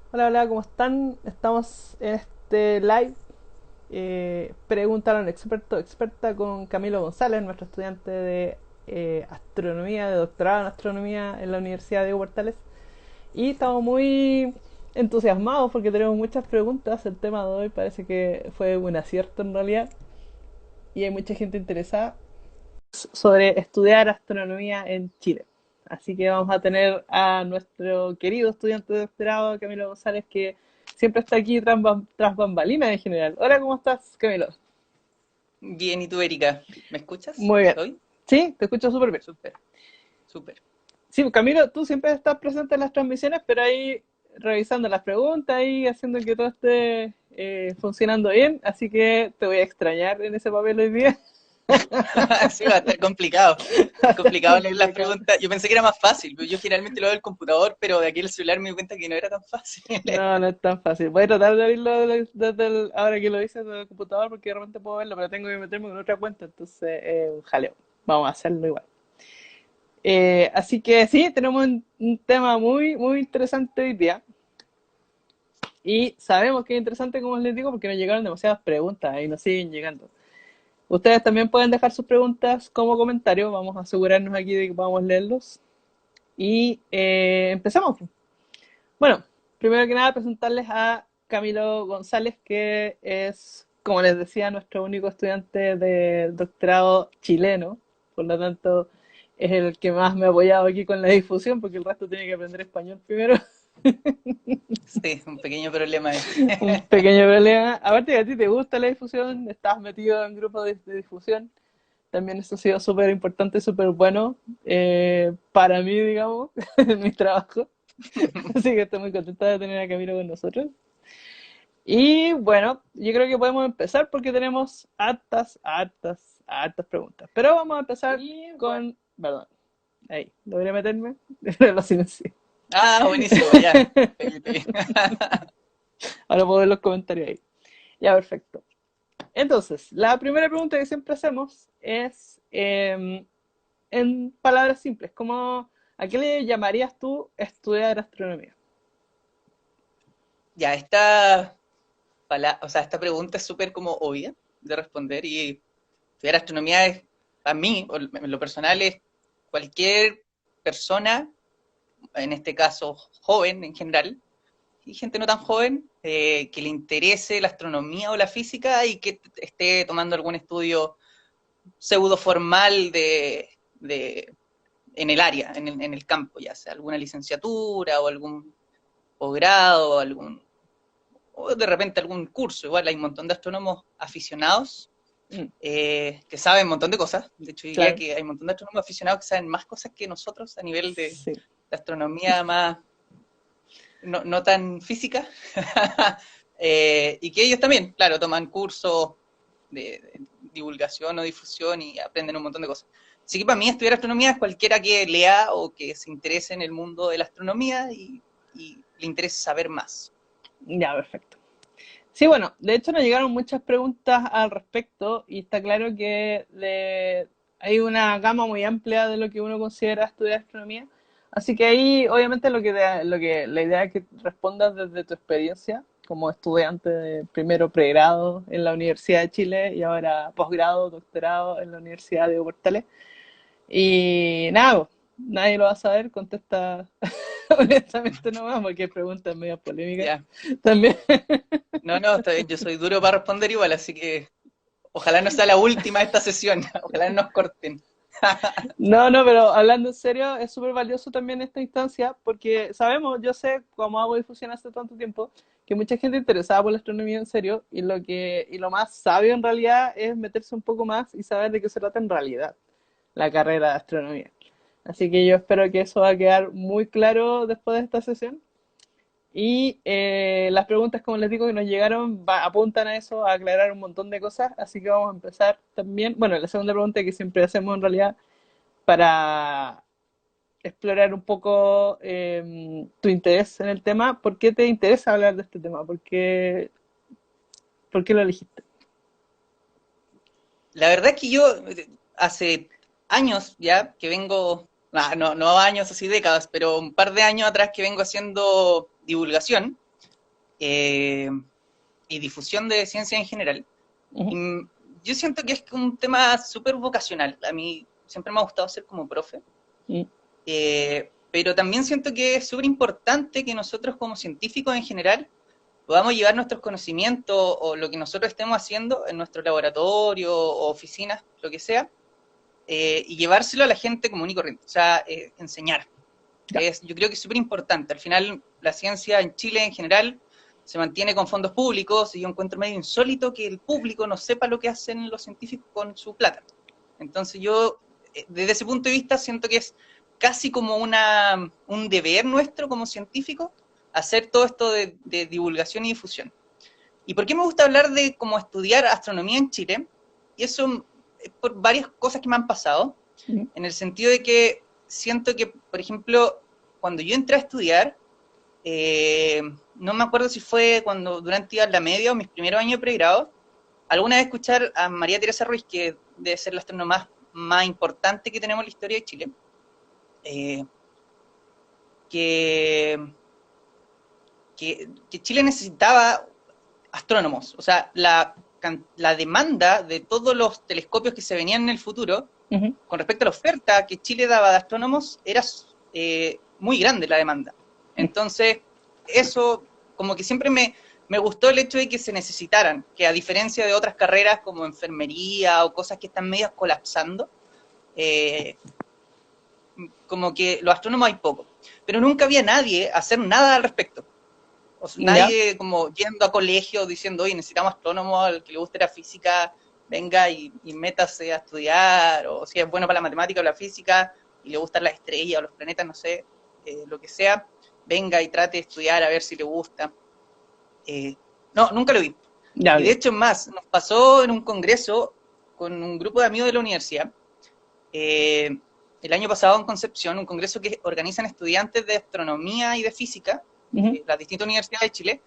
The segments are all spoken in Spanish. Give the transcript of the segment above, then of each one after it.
Hola, hola, ¿cómo están? Estamos en este live. Preguntaron experto, experta con Camilo González, nuestro estudiante de astronomía, de doctorado en astronomía en la Universidad de Portales. Y estamos muy entusiasmados porque tenemos muchas preguntas. El tema de hoy parece que fue un acierto en realidad. Y hay mucha gente interesada sobre estudiar astronomía en Chile. Así que vamos a tener a nuestro querido estudiante de doctorado, Camilo González, que siempre está aquí tras bambalinas en general. Hola, ¿cómo estás, Camilo? Bien, ¿y tú, Erika? ¿Me escuchas? Muy bien. ¿Hoy? Sí, te escucho súper bien. Súper, súper. Sí, Camilo, tú siempre estás presente en las transmisiones, pero ahí revisando las preguntas y haciendo que todo esté funcionando bien. Así que te voy a extrañar en ese papel hoy día. Sí, va a estar complicado. Va a Es estar complicado leer las complicado. preguntas. Yo pensé que era más fácil, pero yo generalmente lo veo en el computador, pero de aquí el celular me di cuenta que no era tan fácil. No, no es tan fácil. Voy a tratar de abrirlo ahora que lo hice desde el computador porque de repente puedo verlo, pero tengo que meterme con otra cuenta, entonces un jaleo. Vamos a hacerlo igual. Así que sí, tenemos un tema muy, muy interesante hoy día. Y sabemos que es interesante, como les digo, porque nos llegaron demasiadas preguntas y nos siguen llegando. Ustedes también pueden dejar sus preguntas como comentario. Vamos a asegurarnos aquí de que podamos leerlos. Y empezamos. Bueno, primero que nada presentarles a Camilo González, que es, como les decía, nuestro único estudiante de doctorado chileno. Por lo tanto, es el que más me ha apoyado aquí con la difusión, porque el resto tiene que aprender español primero. Sí, un pequeño problema ahí. Un pequeño problema. Aparte que a ti te gusta la difusión, estás metido en grupos de difusión. También eso ha sido súper importante, súper bueno para mí, digamos, en mi trabajo. Así que estoy muy contenta de tener a Camilo con nosotros. Y bueno, yo creo que podemos empezar porque tenemos hartas preguntas. Pero vamos a empezar Y bueno. con. Perdón, ahí, logré meterme, pero lo silencié. Ah, buenísimo, ya. Ahora puedo ver los comentarios ahí. Ya, perfecto. Entonces, la primera pregunta que siempre hacemos es, en palabras simples, ¿cómo, a qué le llamarías tú estudiar astronomía? Ya, o sea, esta pregunta es súper como obvia de responder y estudiar astronomía es, para mí, o en lo personal, es cualquier persona, en este caso joven en general, y gente no tan joven, que le interese la astronomía o la física y que esté tomando algún estudio pseudo formal en el área, en el campo, ya sea alguna licenciatura o algún posgrado o de repente algún curso. Igual hay un montón de astrónomos aficionados Mm, que saben un montón de cosas. De hecho, diría claro, que hay un montón de astrónomos aficionados que saben más cosas que nosotros a nivel sí, de astronomía más no tan física. Y que ellos también, claro, toman cursos de divulgación o difusión y aprenden un montón de cosas. Así que para mí estudiar astronomía es cualquiera que lea o que se interese en el mundo de la astronomía y le interese saber más. ya, perfecto. Sí, bueno, de hecho nos llegaron muchas preguntas al respecto y está claro que hay una gama muy amplia de lo que uno considera estudiar astronomía. Así que ahí, obviamente, la idea es que respondas desde tu experiencia como estudiante de primero pregrado en la Universidad de Chile y ahora posgrado, doctorado en la Universidad de Portales. Y nada, pues, nadie lo va a saber, contesta honestamente nomás, porque hay preguntas medio polémicas Ya. también. No, no, está bien, yo soy duro para responder igual, así que ojalá no sea la última de esta sesión, ojalá no nos corten. No, no, pero hablando en serio, es súper valioso también esta instancia porque sabemos, yo sé, como hago difusión hace tanto tiempo, que mucha gente interesada por la astronomía en serio y lo más sabio en realidad es meterse un poco más y saber de qué se trata en realidad la carrera de astronomía. Así que yo espero que eso va a quedar muy claro después de esta sesión. Y las preguntas, como les digo, que nos llegaron apuntan a eso, a aclarar un montón de cosas. Así que vamos a empezar también. Bueno, la segunda pregunta que siempre hacemos en realidad para explorar un poco tu interés en el tema. ¿Por qué te interesa hablar de este tema? ¿Por qué lo elegiste? La verdad es que yo hace años ya que vengo, no años así décadas, pero un par de años atrás que vengo haciendo divulgación. eh, y difusión de ciencia en general. Ujú, Y yo siento que es un tema súper vocacional. A mí siempre me ha gustado ser como profe, ujú, pero también siento que es súper importante que nosotros como científicos en general podamos llevar nuestros conocimientos o lo que nosotros estemos haciendo en nuestro laboratorio o oficinas, lo que sea, y llevárselo a la gente común y corriente, o sea, enseñar. ya, Yo creo que es súper importante. Al final, la ciencia en Chile en general se mantiene con fondos públicos y yo encuentro medio insólito que el público no sepa lo que hacen los científicos con su plata. Entonces yo, desde ese punto de vista, siento que es casi como un deber nuestro como científicos hacer todo esto de divulgación y difusión. ¿Y por qué me gusta hablar de cómo estudiar astronomía en Chile? Y eso es por varias cosas que me han pasado, ujú, en el sentido de que siento que, por ejemplo, cuando yo entré a estudiar, eh, no me acuerdo si fue cuando durante la media o mis primeros años de pregrado, alguna vez escuchar a María Teresa Ruiz, que debe ser la astrónoma más importante que tenemos en la historia de Chile, eh, que, que Chile necesitaba astrónomos. O sea, la demanda de todos los telescopios que se venían en el futuro, ujú, con respecto a la oferta que Chile daba de astrónomos, era muy grande la demanda. ujú. Entonces, eso como que siempre me gustó el hecho de que se necesitaran, que a diferencia de otras carreras como enfermería o cosas que están medias colapsando, eh, como que los astrónomos hay poco. Pero nunca había nadie hacer nada al respecto. O sea, Ya, nadie como yendo a colegio diciendo, oye, necesitamos astrónomos, al que le guste la física, venga y métase a estudiar, o si es bueno para la matemática o la física, y le gustan las estrellas o los planetas, no sé, lo que sea, venga y trate de estudiar a ver si le gusta. Eh, no, nunca lo vi. ya, Y de ok. hecho, más, nos pasó en un congreso con un grupo de amigos de la universidad, eh, el año pasado en Concepción, un congreso que organizan estudiantes de astronomía y de física, Ujú, las distintas universidades de Chile,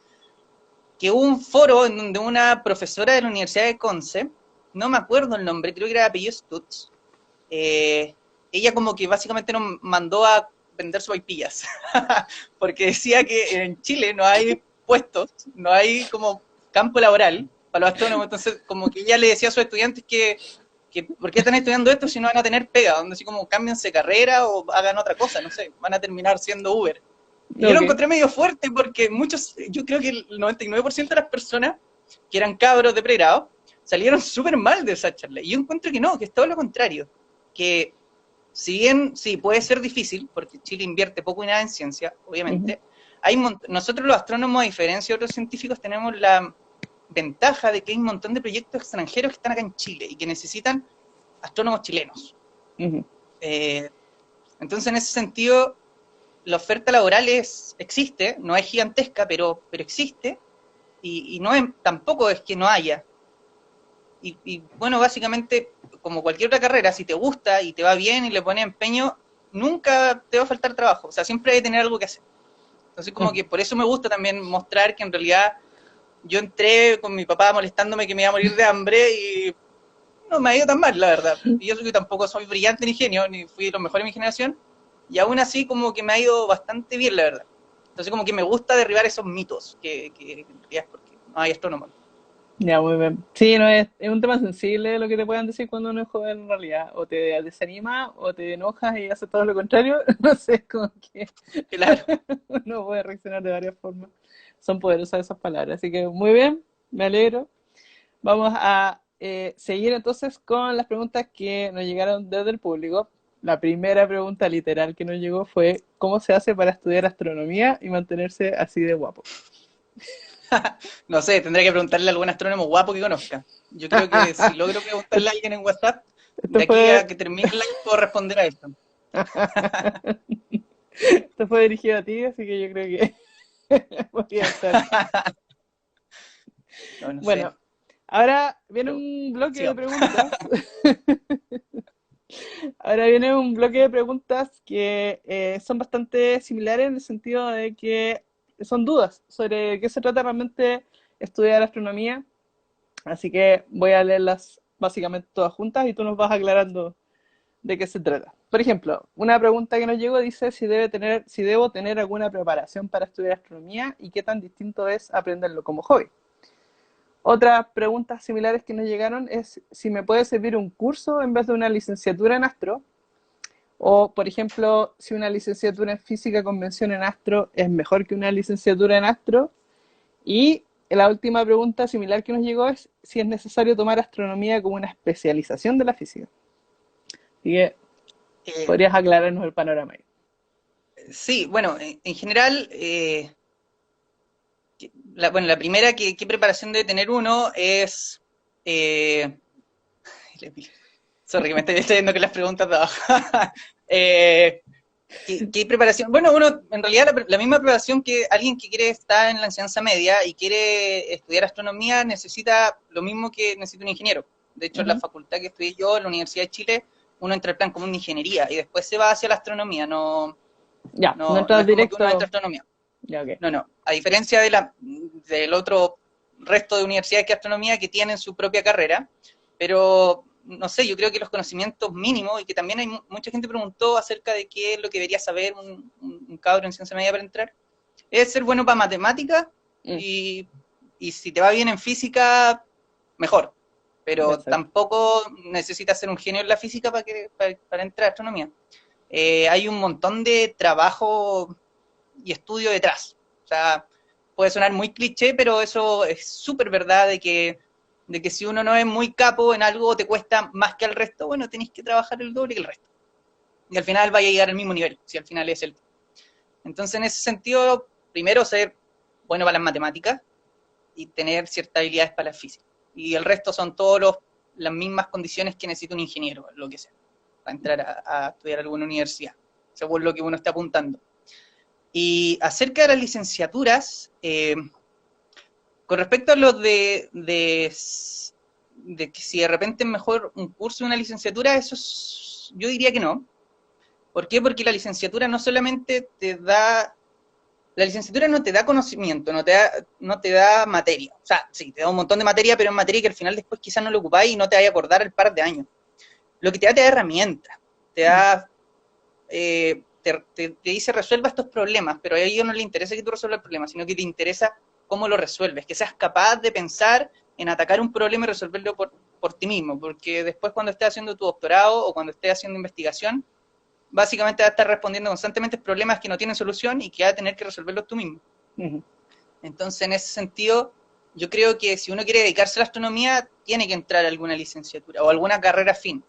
que hubo un foro en donde una profesora de la Universidad de Conce, no me acuerdo el nombre, creo que era de apellido Stutz, eh, ella como que básicamente nos mandó a vender sopaipillas, porque decía que en Chile no hay puestos, no hay como campo laboral para los astrónomos, entonces como que ella le decía a sus estudiantes que ¿por qué están estudiando esto si no van a tener pega? Donde así como cámbiense carrera o hagan otra cosa, no sé, van a terminar siendo Uber. Y yo lo ok. encontré medio fuerte porque muchos, yo creo que el 99% de las personas que eran cabros de pregrado salieron súper mal de esa charla. Y yo encuentro que no, que es todo lo contrario. Que si bien sí puede ser difícil, porque Chile invierte poco y nada en ciencia, Ujú, obviamente, nosotros los astrónomos, a diferencia de otros científicos, tenemos la ventaja de que hay un montón de proyectos extranjeros que están acá en Chile y que necesitan astrónomos chilenos. ujú. Eh, entonces, en ese sentido, la oferta laboral existe, no es gigantesca, pero existe, y no es, tampoco es que no haya. Bueno, básicamente, como cualquier otra carrera, si te gusta y te va bien y le pones empeño, nunca te va a faltar trabajo, o sea, siempre hay que tener algo que hacer. Entonces, como que por eso me gusta también mostrar que en realidad yo entré con mi papá molestándome que me iba a morir de hambre y no me ha ido tan mal, la verdad. Y yo que tampoco soy brillante ni genio, ni fui lo mejor en mi generación, y aún así como que me ha ido bastante bien, la verdad. Entonces como que me gusta derribar esos mitos que en realidad es porque no hay astrónomos. Ya, muy bien. Sí, no es un tema sensible lo que te puedan decir cuando uno es joven en realidad. O te desanima, o te enojas y haces todo lo contrario. No sé, es como que Claro. uno puede reaccionar de varias formas. Son poderosas esas palabras. Así que muy bien, me alegro. Vamos a seguir entonces con las preguntas que nos llegaron desde el público. La primera pregunta literal que nos llegó fue: ¿cómo se hace para estudiar astronomía y mantenerse así de guapo? No sé, tendré que preguntarle a algún astrónomo guapo que conozca. Yo creo que si logro preguntarle a alguien en WhatsApp, Esto de aquí a fue, que termine el live puedo responder a esto. esto fue dirigido a ti, así que yo creo que podría ser. No, no sé. Bueno, ahora viene Pero un bloque de sigamos. preguntas. Ahora viene un bloque de preguntas que son bastante similares en el sentido de que son dudas sobre qué se trata realmente estudiar astronomía. Así que voy a leerlas básicamente todas juntas y tú nos vas aclarando de qué se trata. por ejemplo, una pregunta que nos llegó dice si debo tener alguna preparación para estudiar astronomía y qué tan distinto es aprenderlo como hobby. Otras preguntas similares que nos llegaron es si me puede servir un curso en vez de una licenciatura en astro, o, por ejemplo, si una licenciatura en física con mención en astro es mejor que una licenciatura en astro. Y la última pregunta similar que nos llegó es si es necesario tomar astronomía como una especialización de la física. Así que Eh, podrías aclararnos el panorama ahí. sí, bueno, en general, bueno, la primera, ¿qué preparación debe tener uno? Es... eh, sorry, que me estoy viendo que las preguntas de abajo. eh, ¿qué preparación? Bueno, uno, en realidad, la misma preparación que alguien que quiere estar en la enseñanza media y quiere estudiar astronomía necesita lo mismo que necesita un ingeniero. De hecho, en la Ujú. facultad que estudié yo, en la Universidad de Chile, uno entra al plan común de ingeniería y después se va hacia la astronomía, Ya, no no entras es como que uno entra a directo. astronomía. Ya, ok. No, no. A diferencia del otro resto de universidades que astronomía que tienen su propia carrera, pero no sé, yo creo que los conocimientos mínimos, y que también hay mucha gente preguntó acerca de qué es lo que debería saber un cabro en ciencia media para entrar, es ser bueno para matemáticas Mm, y si te va bien en física, mejor. Pero exacto. tampoco necesitas ser un genio en la física para entrar a astronomía. Hay un montón de trabajo y estudio detrás. O sea, puede sonar muy cliché, pero eso es súper verdad de que si uno no es muy capo en algo o te cuesta más que al resto, bueno, tenéis que trabajar el doble que el resto. Y al final vaya a llegar al mismo nivel, si al final es el. Entonces, en ese sentido, primero ser bueno para las matemáticas y tener ciertas habilidades para la física. Y el resto son las mismas condiciones que necesita un ingeniero, lo que sea, para entrar a estudiar a alguna universidad, según lo que uno está apuntando. Y acerca de las licenciaturas, con respecto a lo de que si de repente es mejor un curso y una licenciatura, yo diría que no. ¿Por qué? Porque la licenciatura no solamente la licenciatura no te da conocimiento, no te da materia. O sea, sí, te da un montón de materia, pero es materia que al final después quizás no lo ocupáis y no te vaya a acordar el par de años. Lo que te da herramientas, te Mm, da te dice resuelva estos problemas, pero a ellos no les interesa que tú resuelvas el problema, sino que te interesa cómo lo resuelves, que seas capaz de pensar en atacar un problema y resolverlo por ti mismo, porque después cuando estés haciendo tu doctorado o cuando estés haciendo investigación, básicamente vas a estar respondiendo constantemente a problemas que no tienen solución y que vas a tener que resolverlos tú mismo. ujú, Entonces, en ese sentido, yo creo que si uno quiere dedicarse a la astronomía, tiene que entrar a alguna licenciatura o alguna carrera afín.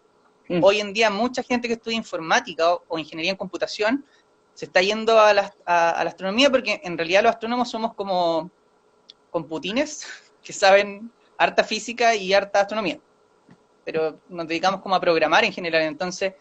mm. Hoy en día mucha gente que estudia informática o ingeniería en computación se está yendo a la astronomía porque en realidad los astrónomos somos como computines que saben harta física y harta astronomía, pero nos dedicamos como a programar en general. Entonces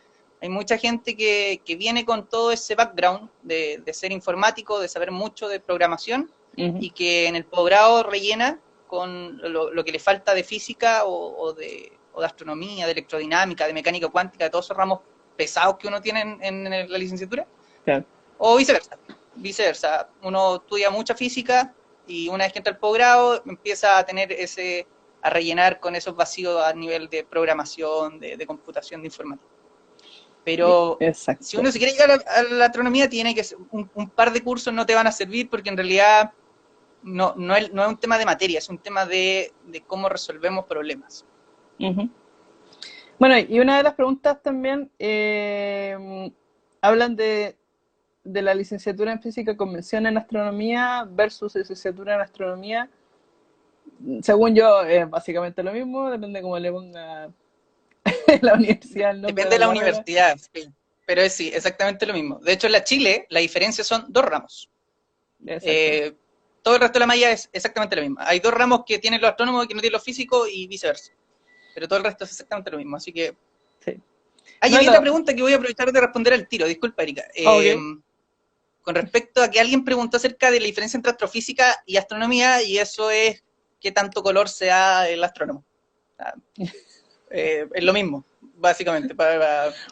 hay mucha gente que viene con todo ese background de ser informático, de saber mucho de programación Ujú. y que en el posgrado rellena con lo que le falta de física o de astronomía, de electrodinámica, de mecánica cuántica, de todos esos ramos pesados que uno tiene en la licenciatura, Claro. o viceversa. Viceversa, uno estudia mucha física y una vez que entra al posgrado empieza a tener a rellenar con esos vacíos a nivel de programación, de computación, de informática. Pero si Exacto. uno se quiere llegar a la astronomía, tiene que un par de cursos no te van a servir porque en realidad no es un tema de materia, es un tema de cómo resolvemos problemas. Ujú. Bueno, y una de las preguntas también hablan de la licenciatura en física con mención en astronomía versus licenciatura en astronomía. Según yo, es básicamente lo mismo, depende cómo le ponga la universidad el nombre Depende de de la la carrera. universidad, sí. Pero es sí, exactamente lo mismo. De hecho, en la Chile, la diferencia son dos ramos. Exacto. Eh, Todo el resto de la malla es exactamente lo mismo. Hay dos ramos que tienen los astrónomos y que no tienen los físicos y viceversa. Pero todo el resto es exactamente lo mismo. Así que. Sí. Hay No, había no. pregunta que voy a aprovechar de responder al tiro. Disculpa, Erika. Ok. Con respecto a que alguien preguntó acerca de la diferencia entre astrofísica y astronomía, y eso es qué tanto color sea el astrónomo. Es lo mismo, básicamente, Bueno,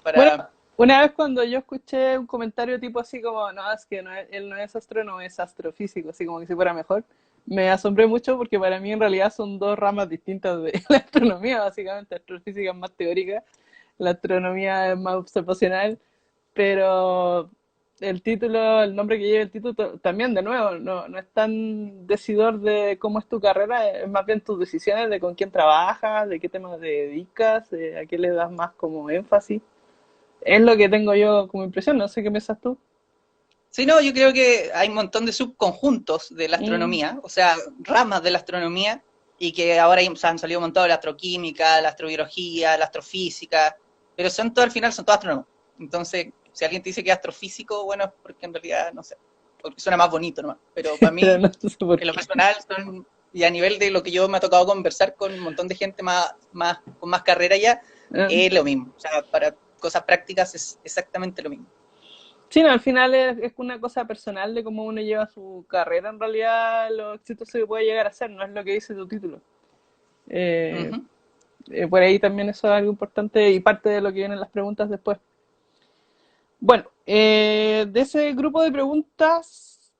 para. una vez cuando yo escuché un comentario tipo así como, no, es que él no es astrónomo, es astrofísico, así como que si fuera mejor, me asombré mucho porque para mí en realidad son dos ramas distintas de la astronomía, básicamente, astrofísica es más teórica la astronomía es más observacional, pero el título, el nombre que lleva el título también, de nuevo, no es tan decidor de cómo es tu carrera, es más bien tus decisiones de con quién trabajas, de qué temas te dedicas, a qué le das más como énfasis. Es lo que tengo yo como impresión, no sé qué piensas tú. Sí, no, yo creo que hay un montón de subconjuntos de la Mm, astronomía, o sea, ramas de la astronomía, y que ahora o sea, han salido un montón de la astroquímica, la astrobiología, la astrofísica, pero son todo al final, son todos astrónomos. Entonces, si alguien te dice que es astrofísico, bueno, es porque en realidad, no sé, porque suena más bonito nomás. Pero para pero mí, no sé por en lo qué. personal, son, y a nivel de lo que yo me ha tocado conversar con un montón de gente con más carrera ya, Ah, es lo mismo. O sea, para cosas prácticas es exactamente lo mismo. sí, no, al final es una cosa personal de cómo uno lleva su carrera, en realidad lo exitoso que puede llegar a ser, no es lo que dice tu título. Eh, Ujú. por ahí también eso es algo importante y parte de lo que vienen las preguntas después. Bueno, de ese grupo de preguntas,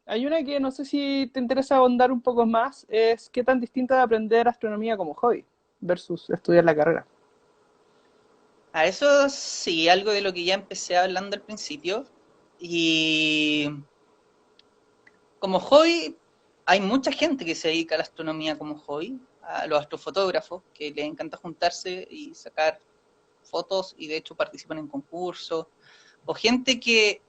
hay una que no sé si te interesa ahondar un poco más, es qué tan distinto es aprender astronomía como hobby versus estudiar la carrera. A eso sí, algo de lo que ya empecé hablando al principio. Y como hobby, hay mucha gente que se dedica a la astronomía como hobby, a los astrofotógrafos, que les encanta juntarse y sacar fotos y de hecho participan en concursos, o gente que,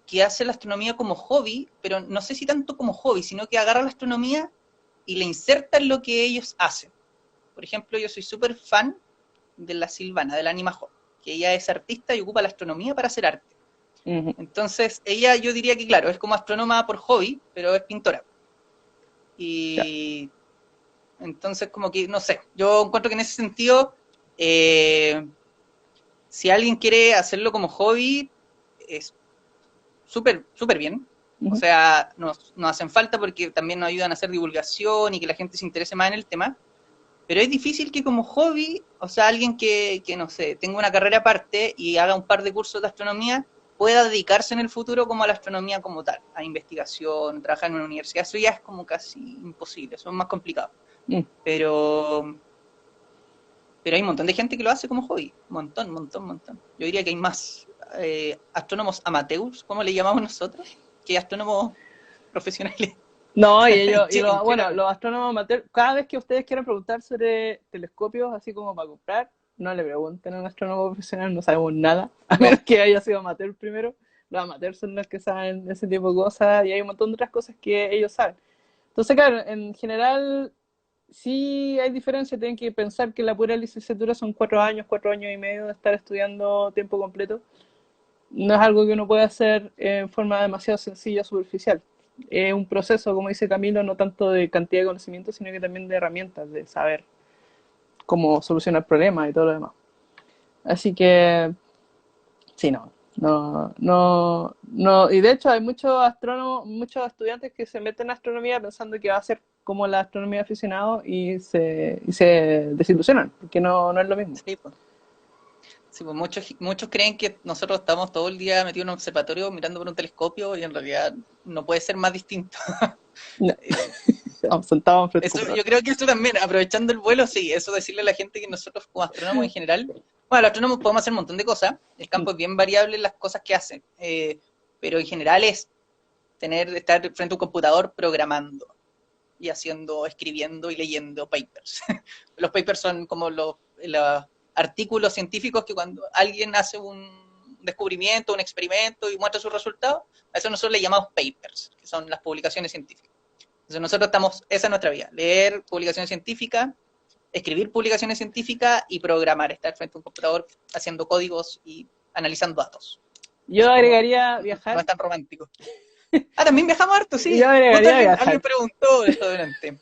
que hace la astronomía como hobby, pero no sé si tanto como hobby, sino que agarra la astronomía y le inserta en lo que ellos hacen. Por ejemplo, yo soy súper fan de la Silvana, de la Anima Hall, que ella es artista y ocupa la astronomía para hacer arte. Ujú, Entonces, ella yo diría que, claro, es como astrónoma por hobby, pero es pintora. ya, Y entonces, como que, no sé, yo encuentro que en ese sentido, eh, si alguien quiere hacerlo como hobby, es súper, súper bien. O ujú. sea, nos hacen falta porque también nos ayudan a hacer divulgación y que la gente se interese más en el tema. Pero es difícil que como hobby, o sea, alguien que, no sé, tenga una carrera aparte y haga un par de cursos de astronomía, pueda dedicarse en el futuro como a la astronomía como tal, a investigación, trabajar en una universidad. Eso ya es como casi imposible, eso es más complicado. Mm. Pero, pero hay un montón de gente que lo hace como hobby, un montón, montón, montón. Yo diría que hay más astrónomos amateurs, como le llamamos nosotros, que astrónomos profesionales, No, y en ellos, y Chile, bueno, claramente. los astrónomos amateur, cada vez que ustedes quieran preguntar sobre telescopios, así como para comprar, no le pregunten a un astrónomo profesional, no sabemos nada, a menos No, que haya sido amateur primero. Los amateurs son los que saben ese tipo de cosas y hay un montón de otras cosas que ellos saben. Entonces, claro, en general sí hay diferencia, tienen que pensar que la pura licenciatura son 4 años, 4 años y medio de estar estudiando tiempo completo. No es algo que uno puede hacer en forma demasiado sencilla o superficial. Es un proceso, como dice Camilo, no tanto de cantidad de conocimiento, sino que también de herramientas, de saber cómo solucionar problemas y todo lo demás. Así que, sí, no. Y de hecho hay muchos astrónomos, muchos estudiantes que se meten en astronomía pensando que va a ser como la astronomía aficionado y se desilusionan, porque no es lo mismo. sí, pues. Sí, pues muchos creen que nosotros estamos todo el día metidos en un observatorio mirando por un telescopio y en realidad no puede ser más distinto. No. Eh, Sentados frente al Eso, computador. yo creo que eso también, aprovechando el vuelo, sí, eso decirle a la gente que nosotros como astrónomos en general, bueno, los astrónomos podemos hacer un montón de cosas, el campo es bien variable en las cosas que hacen, pero en general es estar frente a un computador programando y haciendo, escribiendo y leyendo papers. Los papers son como los artículos científicos que cuando alguien hace un descubrimiento, un experimento y muestra sus resultados, a eso nosotros le llamamos papers, que son las publicaciones científicas. Entonces nosotros estamos, esa es nuestra vía, leer publicaciones científicas, escribir publicaciones científicas y programar, estar frente a un computador haciendo códigos y analizando datos. Yo Así como, agregaría no viajar. es tan romántico. Ah, también viajamos harto, Yo sí. Justo agregaría alguien viajar. preguntó eso delante.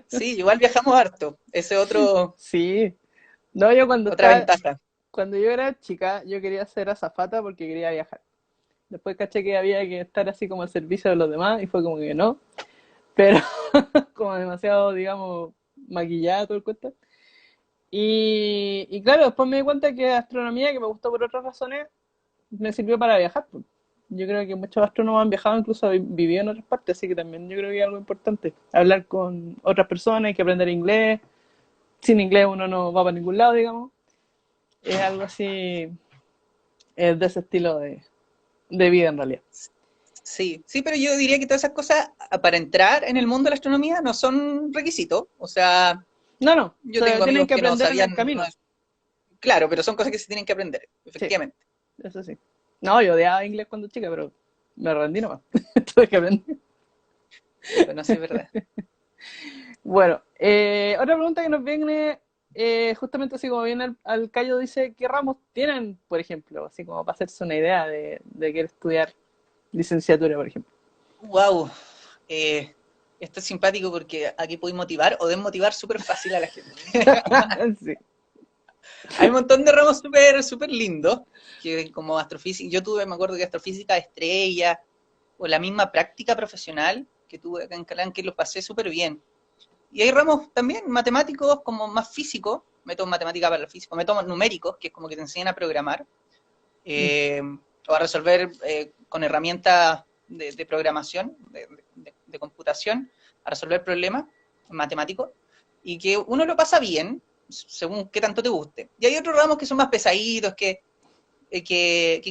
Sí, igual viajamos harto. Ese otro, Sí. No, yo otra ventaja. cuando yo era chica, yo quería ser azafata porque quería viajar. Después caché que había que estar así como al servicio de los demás y fue como que no. Pero como demasiado, digamos, maquillada todo el cuento. Y claro, después me di cuenta que astronomía, que me gustó por otras razones, me sirvió para viajar, pues. Yo creo que muchos astrónomos han viajado, incluso vivido en otras partes, así que también yo creo que es algo importante. Hablar con otras personas, hay que aprender inglés. Sin inglés uno no va para ningún lado, digamos. es algo así, es de ese estilo de vida en realidad. Sí, sí, pero yo diría que todas esas cosas para entrar en el mundo de la astronomía no son requisitos. O sea, No, no, yo se tengo tienen amigos que que no aprender en el sabían, camino. claro, pero son cosas que se tienen que aprender, Sí, efectivamente. eso sí. No, yo odiaba inglés cuando chica, pero me rendí nomás. Tuve que aprender. Bueno, sí es verdad. Bueno, otra pregunta que nos viene, justamente así como viene al callo, dice, ¿qué ramos tienen, por ejemplo? Así como para hacerse una idea de querer estudiar licenciatura, por ejemplo. Wow, esto es simpático porque aquí puedes motivar o desmotivar súper fácil a la gente. Sí. Hay un montón de ramos súper súper lindos, que como astrofísica, yo tuve, me acuerdo que astrofísica de estrella, o la misma práctica profesional que tuve acá en Calán, que lo pasé súper bien. Y hay ramos también matemáticos como más físicos, métodos matemáticas para el físico, métodos numéricos, que es como que te enseñan a programar, Mm. eh, o a resolver con herramientas de programación, de computación, a resolver problemas matemáticos, y que uno lo pasa bien, según qué tanto te guste. Y hay otros ramos que son más pesaditos, que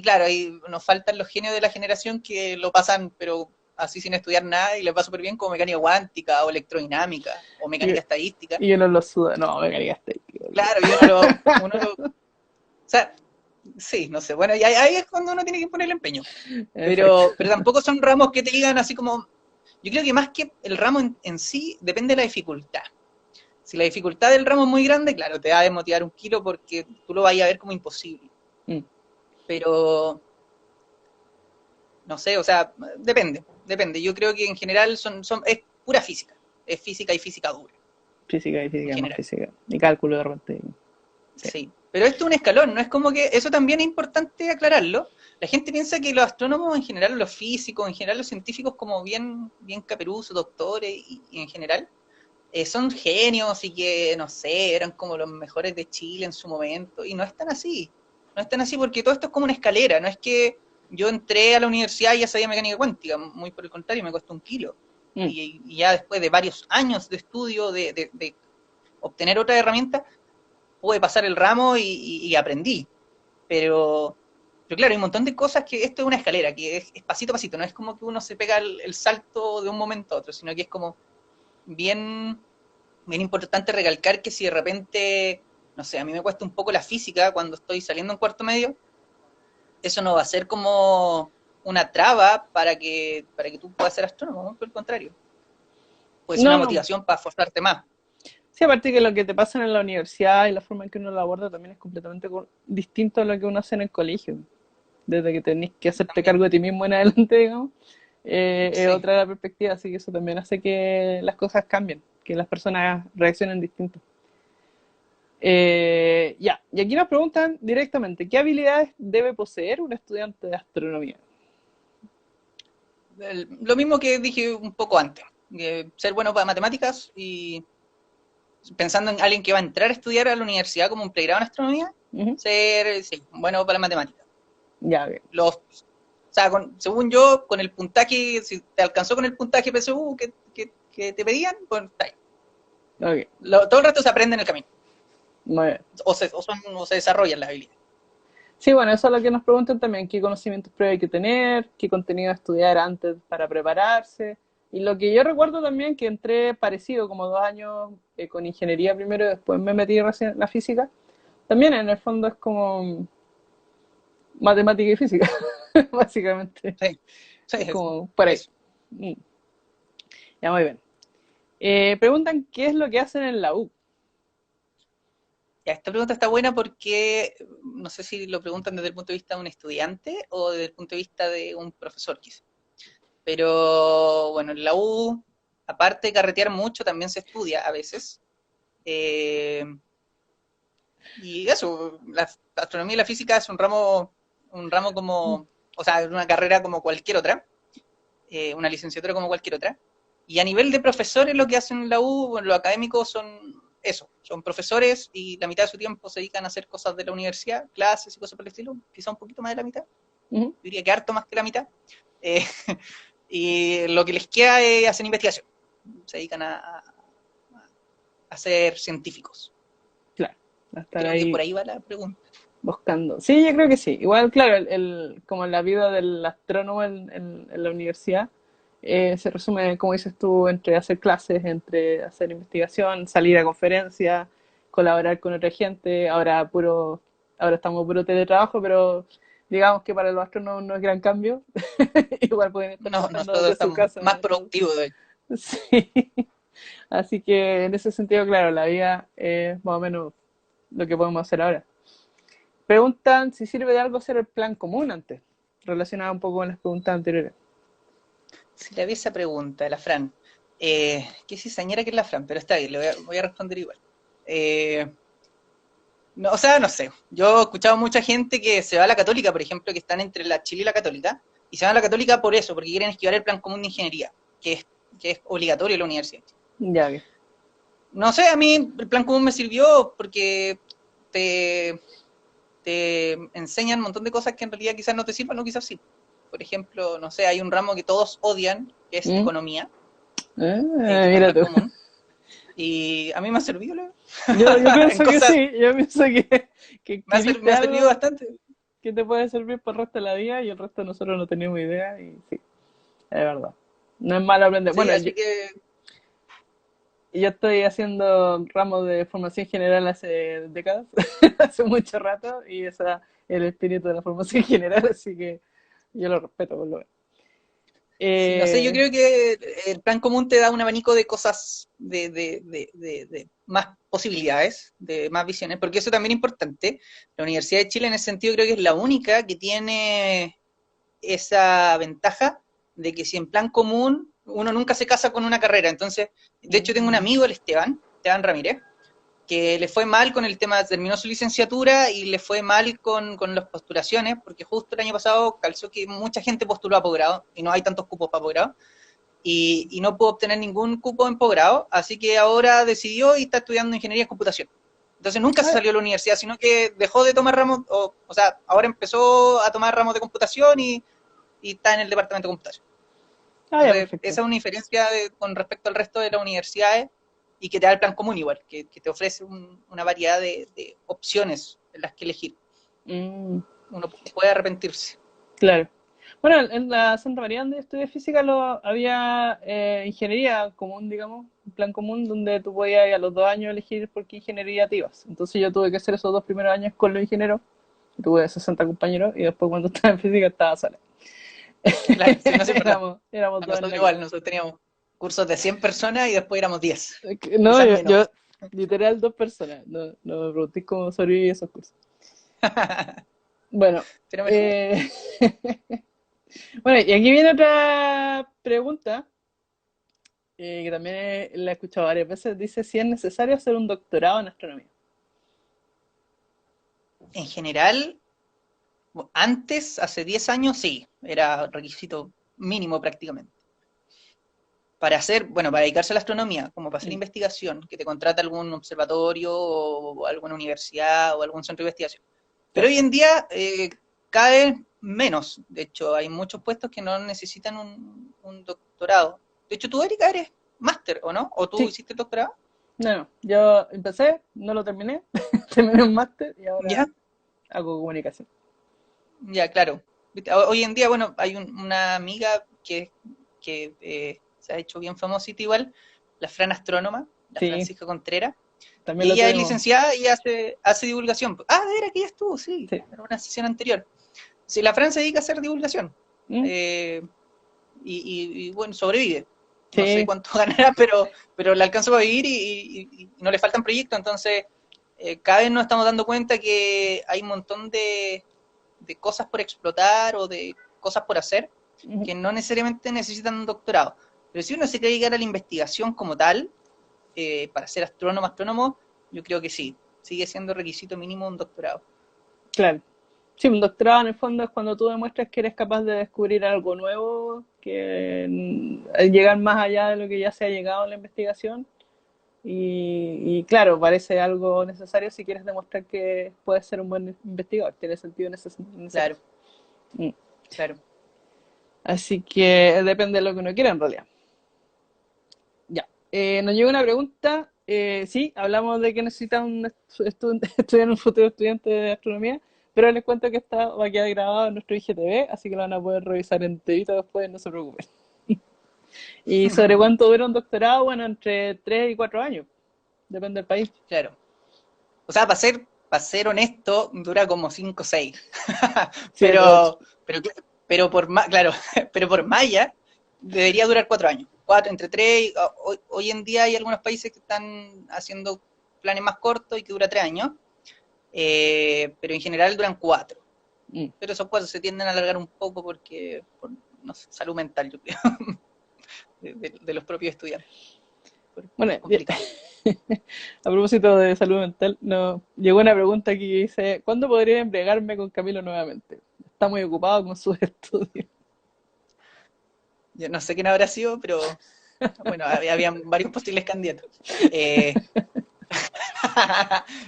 claro, ahí nos faltan los genios de la generación que lo pasan, pero así sin estudiar nada, y les va súper bien, como mecánica cuántica, o electrodinámica, o Y, mecánica estadística. y uno lo suda. No, me carigaste. Claro, y o sea, sí, no sé, bueno, y ahí es cuando uno tiene que poner el empeño. Exacto. Pero tampoco son ramos que te digan así como, yo creo que más que el ramo en sí, depende de la dificultad. Si la dificultad del ramo es muy grande, claro, te va a desmotivar un kilo porque tú lo vas a ver como imposible. Mm. Pero, no sé, o sea, depende. Yo creo que en general es pura física. Es física y física dura, Física y en física más general. física. Y cálculo de repente. Sí. Sí. Pero esto es un escalón, ¿no? Es como que eso también es importante aclararlo. La gente piensa que los astrónomos en general, los físicos, en general los científicos como bien, bien caperuzos, doctores y en general, son genios y que, no sé, eran como los mejores de Chile en su momento. Y no es tan así. No es tan así porque todo esto es como una escalera. No es que yo entré a la universidad y ya sabía mecánica cuántica. Muy por el contrario, me costó un kilo. Mm. Y ya después de varios años de estudio, de obtener otra herramienta, pude pasar el ramo y aprendí. Pero, pero claro, hay un montón de cosas que esto es una escalera, que es pasito a pasito. No es como que uno se pega el salto de un momento a otro, sino que es como bien bien importante recalcar que si de repente, no sé, a mí me cuesta un poco la física cuando estoy saliendo en cuarto medio, eso no va a ser como una traba para que tú puedas ser astrónomo, ¿no? Por el contrario. Puede ser una No, no. motivación para esforzarte más. Sí, aparte que lo que te pasa en la universidad y la forma en que uno lo aborda también es completamente distinto a lo que uno hace en el colegio. Desde que tenés que hacerte También. cargo de ti mismo en adelante, digamos, es Sí. otra la perspectiva, así que eso también hace que las cosas cambien, que las personas reaccionen distinto. Ya, y aquí nos preguntan directamente, ¿qué habilidades debe poseer un estudiante de astronomía? Lo mismo que dije un poco antes. Ser bueno para matemáticas y pensando en alguien que va a entrar a estudiar a la universidad como un pregrado en astronomía, Ujú. ser sí, bueno para la matemática. Ya, ok. Los, o sea, según yo, con el puntaje, si te alcanzó con el puntaje PSU que te pedían, pues está ahí. Ok, Todo el resto se aprende en el camino, muy bien. o se desarrollan las habilidades. Sí, bueno, eso es lo que nos preguntan también, qué conocimientos previos hay que tener, qué contenido estudiar antes para prepararse. Y lo que yo recuerdo también que entré parecido, como 2 años con ingeniería primero y después me metí recién en la física. También en el fondo es como matemática y física, básicamente. Sí, sí, Es como por ahí. eso. Mm, ya, muy bien. Preguntan qué es lo que hacen en la U. Ya, esta pregunta está buena porque no sé si lo preguntan desde el punto de vista de un estudiante o desde el punto de vista de un profesor, quizá. Pero bueno, en la U, aparte de carretear mucho, también se estudia a veces. Eh, y eso, la astronomía y la física es un ramo como, o sea, una carrera como cualquier otra, una licenciatura como cualquier otra. Y a nivel de profesores, lo que hacen en la U, bueno, los académicos son eso, son profesores y la mitad de su tiempo se dedican a hacer cosas de la universidad, clases y cosas por el estilo, quizá un poquito más de la mitad, Ujú. yo diría que harto más que la mitad. Eh, y lo que les queda es hacer investigación, se dedican a ser científicos. Claro. a estar Creo que por ahí ahí va la pregunta. buscando. Sí, yo creo que sí. Igual, claro, como en la vida del astrónomo en la universidad, se resume, como dices tú, entre hacer clases, entre hacer investigación, salir a conferencias, colaborar con otra gente. Ahora estamos puro teletrabajo, pero digamos que para los astrónomos no es gran cambio. Igual pueden estar No, trabajando nosotros desde su estamos casa. más productivos, de hecho. Sí. Así que en ese sentido, claro, la vida es más o menos lo que podemos hacer ahora. Preguntan si sirve de algo hacer el plan común antes, relacionado un poco con las preguntas anteriores. Si le había esa pregunta, la Fran, qué cizañera que es la Fran, pero está bien, voy a responder igual. Eh, no, o sea, no sé. Yo he escuchado mucha gente que se va a la católica, por ejemplo, que están entre la Chile y la católica, y se van a la católica por eso, porque quieren esquivar el plan común de ingeniería, que es obligatorio en la universidad. Ya que. No sé, a mí el plan común me sirvió porque te, te enseñan un montón de cosas que en realidad quizás no te sirvan, o quizás sí. Por ejemplo, no sé, hay un ramo que todos odian, que es ¿Mm? economía, que está en Mira plan tú. común, y a mí me ha servido, Yo en pienso que cosas, sí, yo pienso que me viste ha servido algo bastante. que te puede servir por el resto de la vida y el resto de nosotros no tenemos idea y sí, es verdad. No es malo aprender. Sí, Bueno, así que yo estoy haciendo ramos de formación general hace décadas, hace mucho rato, y ese es el espíritu de la formación general, así que yo lo respeto por lo menos. sí, no sé, yo Eh, creo que el plan común te da un abanico de cosas, de más posibilidades, de más visiones, porque eso también es importante. La Universidad de Chile en ese sentido creo que es la única que tiene esa ventaja de que si en plan común uno nunca se casa con una carrera. Entonces, de hecho tengo un amigo, el Esteban Ramírez, que le fue mal con el tema, terminó su licenciatura y le fue mal con las postulaciones, porque justo el año pasado calzó que mucha gente postuló a posgrado y no hay tantos cupos para posgrado, y no pudo obtener ningún cupo en posgrado, así que ahora decidió y está estudiando ingeniería en computación. Entonces nunca se ah, salió de la universidad, sino que dejó de tomar ramos, o sea, ahora empezó a tomar ramos de computación y está en el departamento de computación. ya, Entonces, perfecto. esa es una diferencia con respecto al resto de las universidades y que te da el plan común igual, que te ofrece una variedad de opciones en las que elegir. Mm, Uno puede arrepentirse. claro. Bueno, en la Santa María donde estudié física había ingeniería común, digamos, un plan común donde tú podías a los 2 años elegir por qué ingeniería te ibas. Entonces yo tuve que hacer esos 2 primeros años con los ingenieros, tuve 60 compañeros y después cuando estaba en física estaba sola. Claro, sí, no es verdad. Éramos A dos en nosotros la igual, clase. nosotros teníamos cursos de 100 personas y después éramos 10, No, quizás yo menos. literal 2 personas, no me pregunté cómo sobreviví esos cursos. Bueno, Pero mejor. eh, bueno, y aquí viene otra pregunta que también la he escuchado varias veces. Dice si es necesario hacer un doctorado en astronomía. En general, antes, hace 10 años, sí, era requisito mínimo prácticamente. Para hacer, bueno, para dedicarse a la astronomía, como para hacer Mm. investigación, que te contrata algún observatorio o alguna universidad o algún centro de investigación. Pero Claro. hoy en día cada vez menos. De hecho, hay muchos puestos que no necesitan un doctorado. De hecho, tú, Erika, eres máster, ¿o no? ¿O tú Sí, hiciste doctorado? no, yo empecé, no lo terminé, terminé un máster y Ya, ahora hago comunicación. ya, claro. Hoy en día, bueno, hay una amiga que se ha hecho bien famosita igual, la Fran Astrónoma, la Sí, Francisca Contreras, también y lo ella es tuvimos. licenciada y hace divulgación. Ah, era que ella estuvo, sí, Sí. en una sesión anterior. Sí, la Fran se dedica a hacer divulgación. Mm. Eh, y, bueno, sobrevive. No sé Sí. cuánto ganará, pero le alcanzó a vivir y no le faltan proyectos. Entonces, cada vez nos estamos dando cuenta que hay un montón de cosas por explotar o de cosas por hacer Ujú. que no necesariamente necesitan un doctorado. Pero si uno se quiere llegar a la investigación como tal, para ser astrónomo, yo creo que sí. Sigue siendo requisito mínimo un doctorado. Claro. Sí, un doctorado en el fondo es cuando tú demuestras que eres capaz de descubrir algo nuevo, que llegar más allá de lo que ya se ha llegado en la investigación. Y claro, parece algo necesario si quieres demostrar que puedes ser un buen investigador. Tiene sentido en ese Claro, caso. Mm. claro. Así que depende de lo que uno quiera en realidad. Ya. Nos llega una pregunta. Sí, hablamos de que necesitan estudiar un futuro estudiante de astronomía, pero les cuento que esta va a quedar grabado en nuestro IGTV, así que lo van a poder revisar enterito después, no se preocupen. ¿Y sobre cuánto dura un doctorado? Bueno, entre 3 y 4 años, depende del país. Claro. O sea, para ser honesto, dura como 5 o 6. 7, 8. Pero claro, pero por malla debería durar 4 años. 4, entre 3, hoy en día hay algunos países que están haciendo planes más cortos y que dura 3 años, pero en general duran 4. Mm. Pero esos 4 se tienden a alargar un poco porque, por, no sé, salud mental, yo creo, de los propios estudiantes. Porque Bueno, es complicado. a propósito de salud mental, llegó una pregunta aquí que dice, ¿cuándo podría embriagarme con Camilo nuevamente? Está muy ocupado con sus estudios. Yo no sé quién habrá sido, pero bueno, habían varios posibles candidatos. Eh,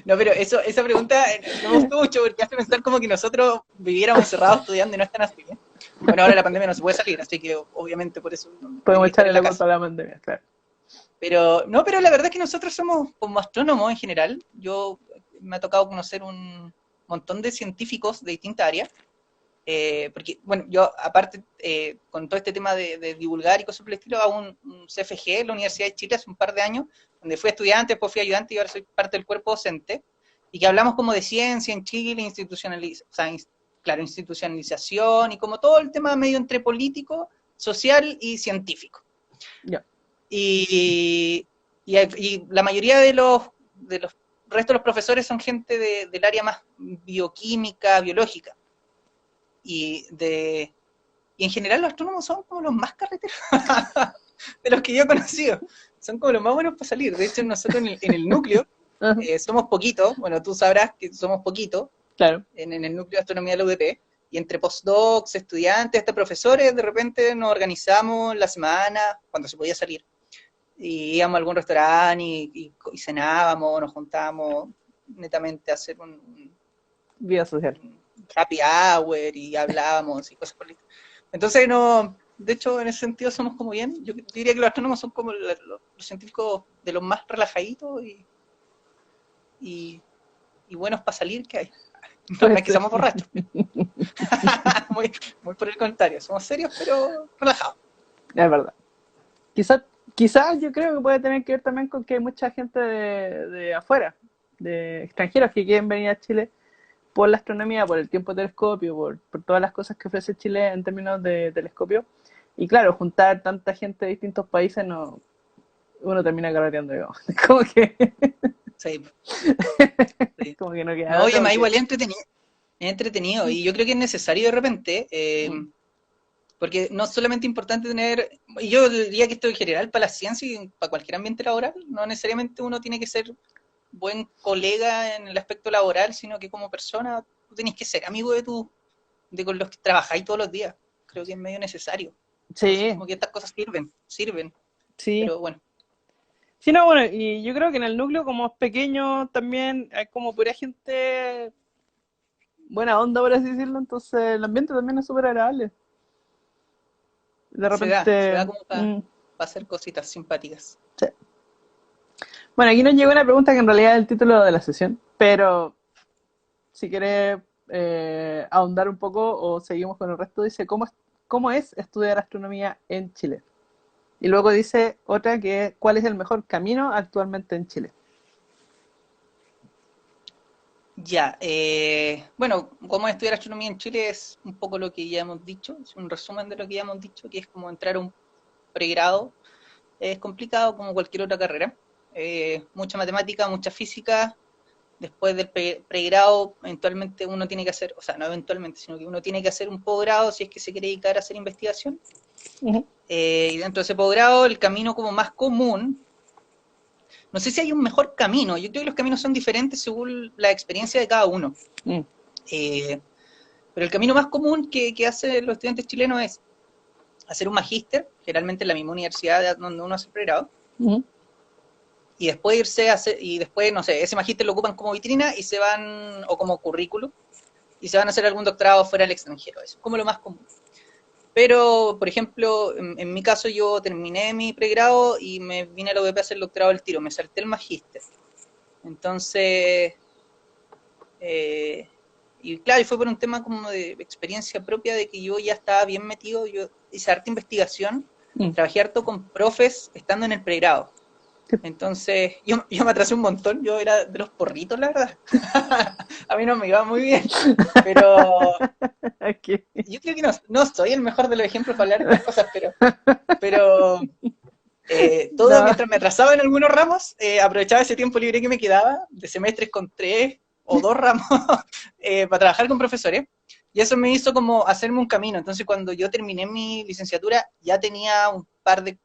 no, pero esa pregunta no me gustó mucho porque hace pensar como que nosotros viviéramos encerrados estudiando y no están así. ¿Eh? Bueno, ahora la pandemia no se puede salir, así que obviamente por eso no tiene Podemos que estar echarle en la la culpa casa. a la pandemia, claro. Pero no, pero la verdad es que nosotros somos como astrónomos en general. Yo me ha tocado conocer un montón de científicos de distintas áreas. Porque, bueno, yo aparte, con todo este tema de divulgar y cosas por el estilo, hago un CFG en la Universidad de Chile hace un par de años, donde fui estudiante, después fui ayudante y ahora soy parte del cuerpo docente, y que hablamos como de ciencia en Chile, o sea, claro, institucionalización y como todo el tema medio entre político, social y científico. Ya. Y la mayoría de los restos de los profesores son gente del área más bioquímica, biológica. Y, de, y en general los astrónomos son como los más carreteros de los que yo he conocido. Son como los más buenos para salir. De hecho, nosotros en el núcleo Ajá, somos poquitos. Bueno, tú sabrás que somos poquitos claro. en el núcleo de astronomía de la UDP. Y entre postdocs, estudiantes, hasta profesores, de repente nos organizamos la semana, cuando se podía salir. Y íbamos a algún restaurante y cenábamos, nos juntábamos netamente a hacer Vida social. un happy hour y hablábamos y cosas por el estilo. Entonces, no, de hecho, en ese sentido somos como bien, yo diría que los astrónomos son como los científicos de los más relajaditos y, y buenos para salir que hay. No, no Puede es que ser. seamos borrachos, muy, muy por el contrario, somos serios pero relajados. Es verdad. Quizás quizás yo creo que puede tener que ver también con que hay mucha gente de afuera, de extranjeros que quieren venir a Chile por la astronomía, por el tiempo de telescopio, por todas las cosas que ofrece Chile en términos de telescopio. Y claro, juntar tanta gente de distintos países, no, uno termina carreteando, digamos. Como que, Sí, sí. como que no queda No, oye, otra más porque... igual es entretenido y yo creo que es necesario de repente, Mm, porque no es solamente importante tener, y yo diría que esto en general para la ciencia y para cualquier ambiente laboral, no necesariamente uno tiene que ser buen colega en el aspecto laboral, sino que como persona tú tenés que ser amigo de con los que trabajáis todos los días. Creo que es medio necesario. Entonces, sí, como que estas cosas sirven, sí. pero bueno, Sí, no, bueno, y yo creo que en el núcleo, como es pequeño, también hay como pura gente buena onda, por así decirlo, entonces el ambiente también es súper agradable. De se repente, da como para hacer cositas simpáticas. sí. Bueno, aquí nos llegó una pregunta que en realidad es el título de la sesión, pero si quieres ahondar un poco o seguimos con el resto, dice, cómo es estudiar astronomía en Chile? Y luego dice otra que, ¿cuál es el mejor camino actualmente en Chile? Ya, bueno, cómo estudiar astronomía en Chile es un poco lo que ya hemos dicho, es un resumen de lo que ya hemos dicho, que es como entrar a un pregrado. Es complicado como cualquier otra carrera. Mucha matemática, mucha física. Después del pregrado, eventualmente uno tiene que hacer, o sea, no eventualmente, sino que uno tiene que hacer un posgrado si es que se quiere dedicar a hacer investigación. Ujú. Y dentro de ese posgrado, el camino como más común, no sé si hay un mejor camino, yo creo que los caminos son diferentes según la experiencia de cada uno. Mm, Eh, pero el camino más común que hacen los estudiantes chilenos es hacer un magíster, generalmente en la misma universidad donde uno hace el pregrado, ujú. y después irse a hacer, y después, no sé, ese magíster lo ocupan como vitrina y se van, o como currículum, y se van a hacer algún doctorado fuera del extranjero. Eso es como lo más común. Pero, por ejemplo, en mi caso yo terminé mi pregrado y me vine a la UDP a hacer el doctorado al tiro, me salté el magíster. Entonces, eh, y claro, y fue por un tema como de experiencia propia de que yo ya estaba bien metido, yo hice harta investigación, Mm. trabajé harto con profes estando en el pregrado. Entonces, yo me atrasé un montón, yo era de los porritos, la verdad. A mí no me iba muy bien, pero Aquí. yo creo que no soy el mejor de los ejemplos para hablar de estas cosas, pero todo No. mientras me atrasaba en algunos ramos, aprovechaba ese tiempo libre que me quedaba, de semestres con 3 o 2 ramos, para trabajar con profesores. Y eso me hizo como hacerme un camino. Entonces, cuando yo terminé mi licenciatura, ya tenía un par de,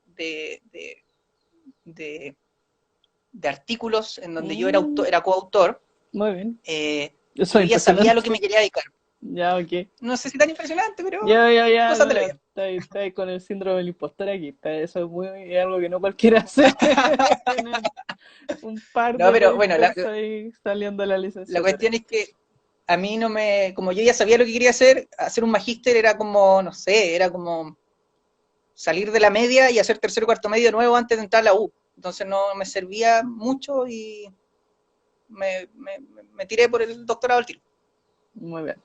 de artículos en donde yo Mm, era coautor, muy bien. y Eso yo es ya sabía a lo impresionante. que me quería dedicar. Ya, ok. No sé si tan impresionante, pero Ya, cosas no, de la ya, vida. está ahí con el síndrome del impostor aquí. Eso es algo que no cualquiera hace. Tener un par No, de pero bueno, papers ahí saliendo de la la licenciatura. cuestión es que a mí no me, como yo ya sabía lo que quería hacer un magíster era como, no sé, era como salir de la media y hacer tercero o cuarto medio de nuevo antes de entrar a la U. Entonces no me servía mucho y me tiré por el doctorado al tiro. Muy bien.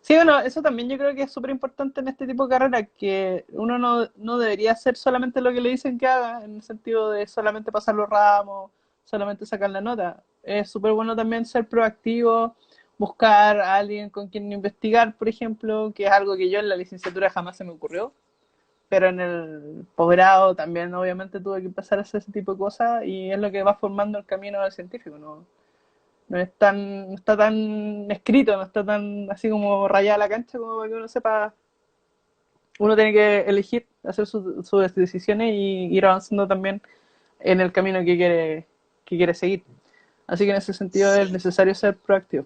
Sí, bueno, eso también yo creo que es súper importante en este tipo de carrera, que uno no debería hacer solamente lo que le dicen que haga, en el sentido de solamente pasar los ramos, solamente sacar la nota. Es súper bueno también ser proactivo, buscar a alguien con quien investigar, por ejemplo, que es algo que yo en la licenciatura jamás se me ocurrió, pero en el posgrado también obviamente tuve que empezar a hacer ese tipo de cosas y es lo que va formando el camino del científico, ¿no? No está tan escrito, no está tan así como rayada la cancha como para que uno sepa. Uno tiene que elegir, hacer sus decisiones y ir avanzando también en el camino que quiere seguir. Así que en ese sentido es Sí, necesario ser proactivo.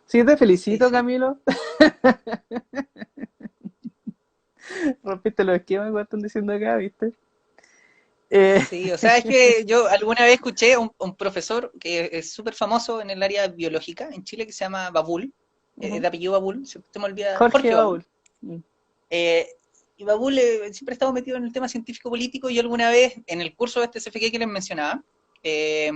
Así que te sí, felicito, sí. Camilo. Rompiste los esquemas, igual están diciendo acá, ¿viste? Eh, Sí, o sea, es que yo alguna vez escuché a un profesor que es súper famoso en el área biológica en Chile que se llama Babul, uh-huh. de apellido Babul, se me olvida, Jorge Jorge Babul. Baúl. Mm. Eh, y Babul siempre ha estado metido en el tema científico-político y yo alguna vez en el curso de este CFG que les mencionaba, eh,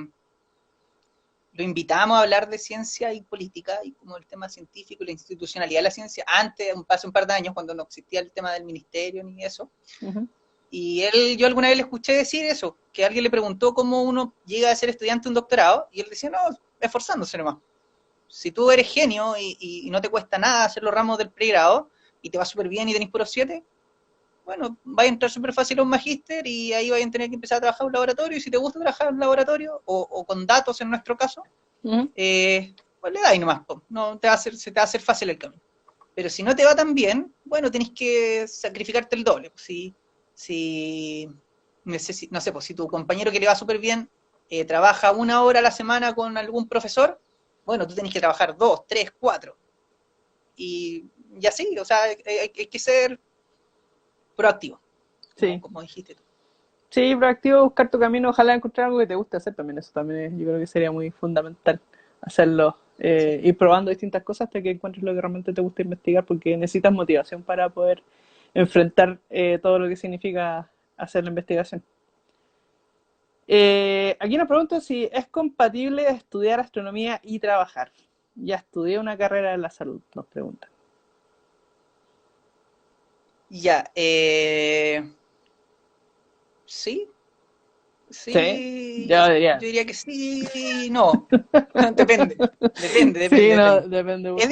lo invitamos a hablar de ciencia y política y como el tema científico y la institucionalidad de la ciencia, antes, hace un par de años, cuando no existía el tema del ministerio ni eso. Uh-huh. Y yo alguna vez le escuché decir eso, que alguien le preguntó cómo uno llega a ser estudiante de un doctorado, y él decía, no, esforzándose nomás. Si tú eres genio y no te cuesta nada hacer los ramos del pregrado, y te va súper bien y tenés puros 7, bueno, va a entrar súper fácil a un magíster y ahí vas a tener que empezar a trabajar en un laboratorio, y si te gusta trabajar en un laboratorio, o con datos en nuestro caso, Uh-huh. pues le dais nomás, no te va a hacer, se te va a hacer fácil el camino. Pero si no te va tan bien, bueno, tenés que sacrificarte el doble. Si no sé, pues si tu compañero que le va súper bien trabaja 1 hora a la semana con algún profesor, bueno, tú tenés que trabajar 2, 3, 4. Y así, o sea, hay que ser proactivo, Sí. como dijiste tú. Sí, proactivo, buscar tu camino, ojalá encontrar algo que te guste hacer también. Eso también yo creo que sería muy fundamental hacerlo. Sí, Ir probando distintas cosas hasta que encuentres lo que realmente te gusta investigar, porque necesitas motivación para poder enfrentar todo lo que significa hacer la investigación. Aquí nos preguntan si es compatible estudiar astronomía y trabajar. Ya estudié una carrera en la salud, nos preguntan. ya, sí, Sí, sí, yo diría. yo diría que sí, no, Sí, no, depende. depende por supuesto de la Es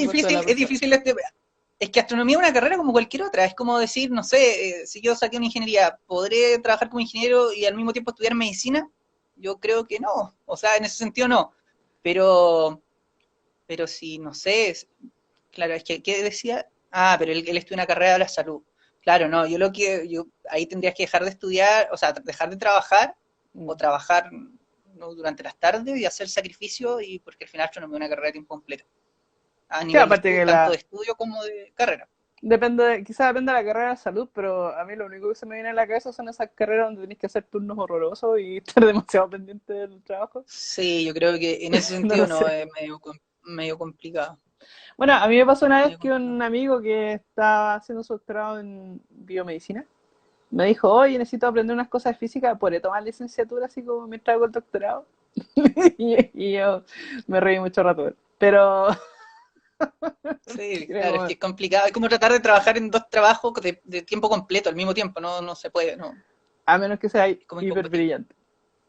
persona. difícil es que astronomía es una carrera como cualquier otra, es como decir, no sé, si yo saqué una ingeniería, ¿podré trabajar como ingeniero y al mismo tiempo estudiar medicina? Yo creo que no, o sea, en ese sentido no, pero, pero si, no sé, claro, es que, ¿qué decía? Ah, pero él estudia una carrera de la salud. Claro, no, yo ahí tendrías que dejar de estudiar, o sea, dejar de trabajar Mm. o trabajar, ¿no?, durante las tardes y hacer sacrificio, y porque al final astronomía es una carrera de tiempo completo, a Sí, nivel de aparte estudio, que tanto de estudio como de carrera. quizás depende de la carrera de salud, pero a mí lo único que se me viene a la cabeza son esas carreras donde tenés que hacer turnos horrorosos y estar demasiado pendiente del trabajo. Sí, yo creo que en ese No lo sentido no sé. es medio complicado. Bueno, a mí me pasó una vez medio que complicado. un amigo que estaba haciendo su doctorado en biomedicina me dijo, oye, necesito aprender unas cosas de física, ¿podré tomar licenciatura así como mientras hago el doctorado? Y yo me reí mucho rato. Pero, Sí, era claro, es como, que es complicado. Es como tratar de trabajar en dos trabajos de tiempo completo al mismo tiempo. No, no se puede, no. a menos que sea Es como hiper incompatible. brillante.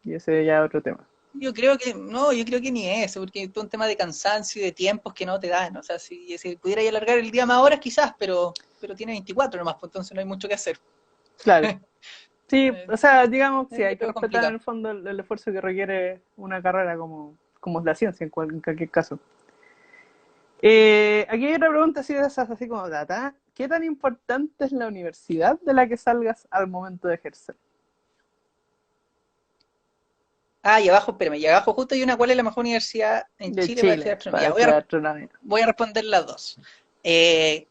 Y ese ya es otro tema. Yo creo que, no, yo creo que ni eso, porque es todo un tema de cansancio y de tiempos que no te dan. O sea, si pudiera alargar el día más horas quizás, pero tiene 24 nomás, pues entonces no hay mucho que hacer. Claro. Sí, Eh, o sea, digamos, sí, hay Yo que lo veo respetar en complicado. el fondo el esfuerzo que requiere una carrera como es la ciencia en cualquier caso. Aquí hay otra pregunta así de esas, así como data. ¿Qué tan importante es la universidad de la que salgas al momento de ejercer? Ah, y abajo, espérame, y abajo justo hay una, ¿cuál es la mejor universidad en De Chile para estudiar Chile, astronomía? para Ya, estudiar astronomía. voy a responder las dos. Eh,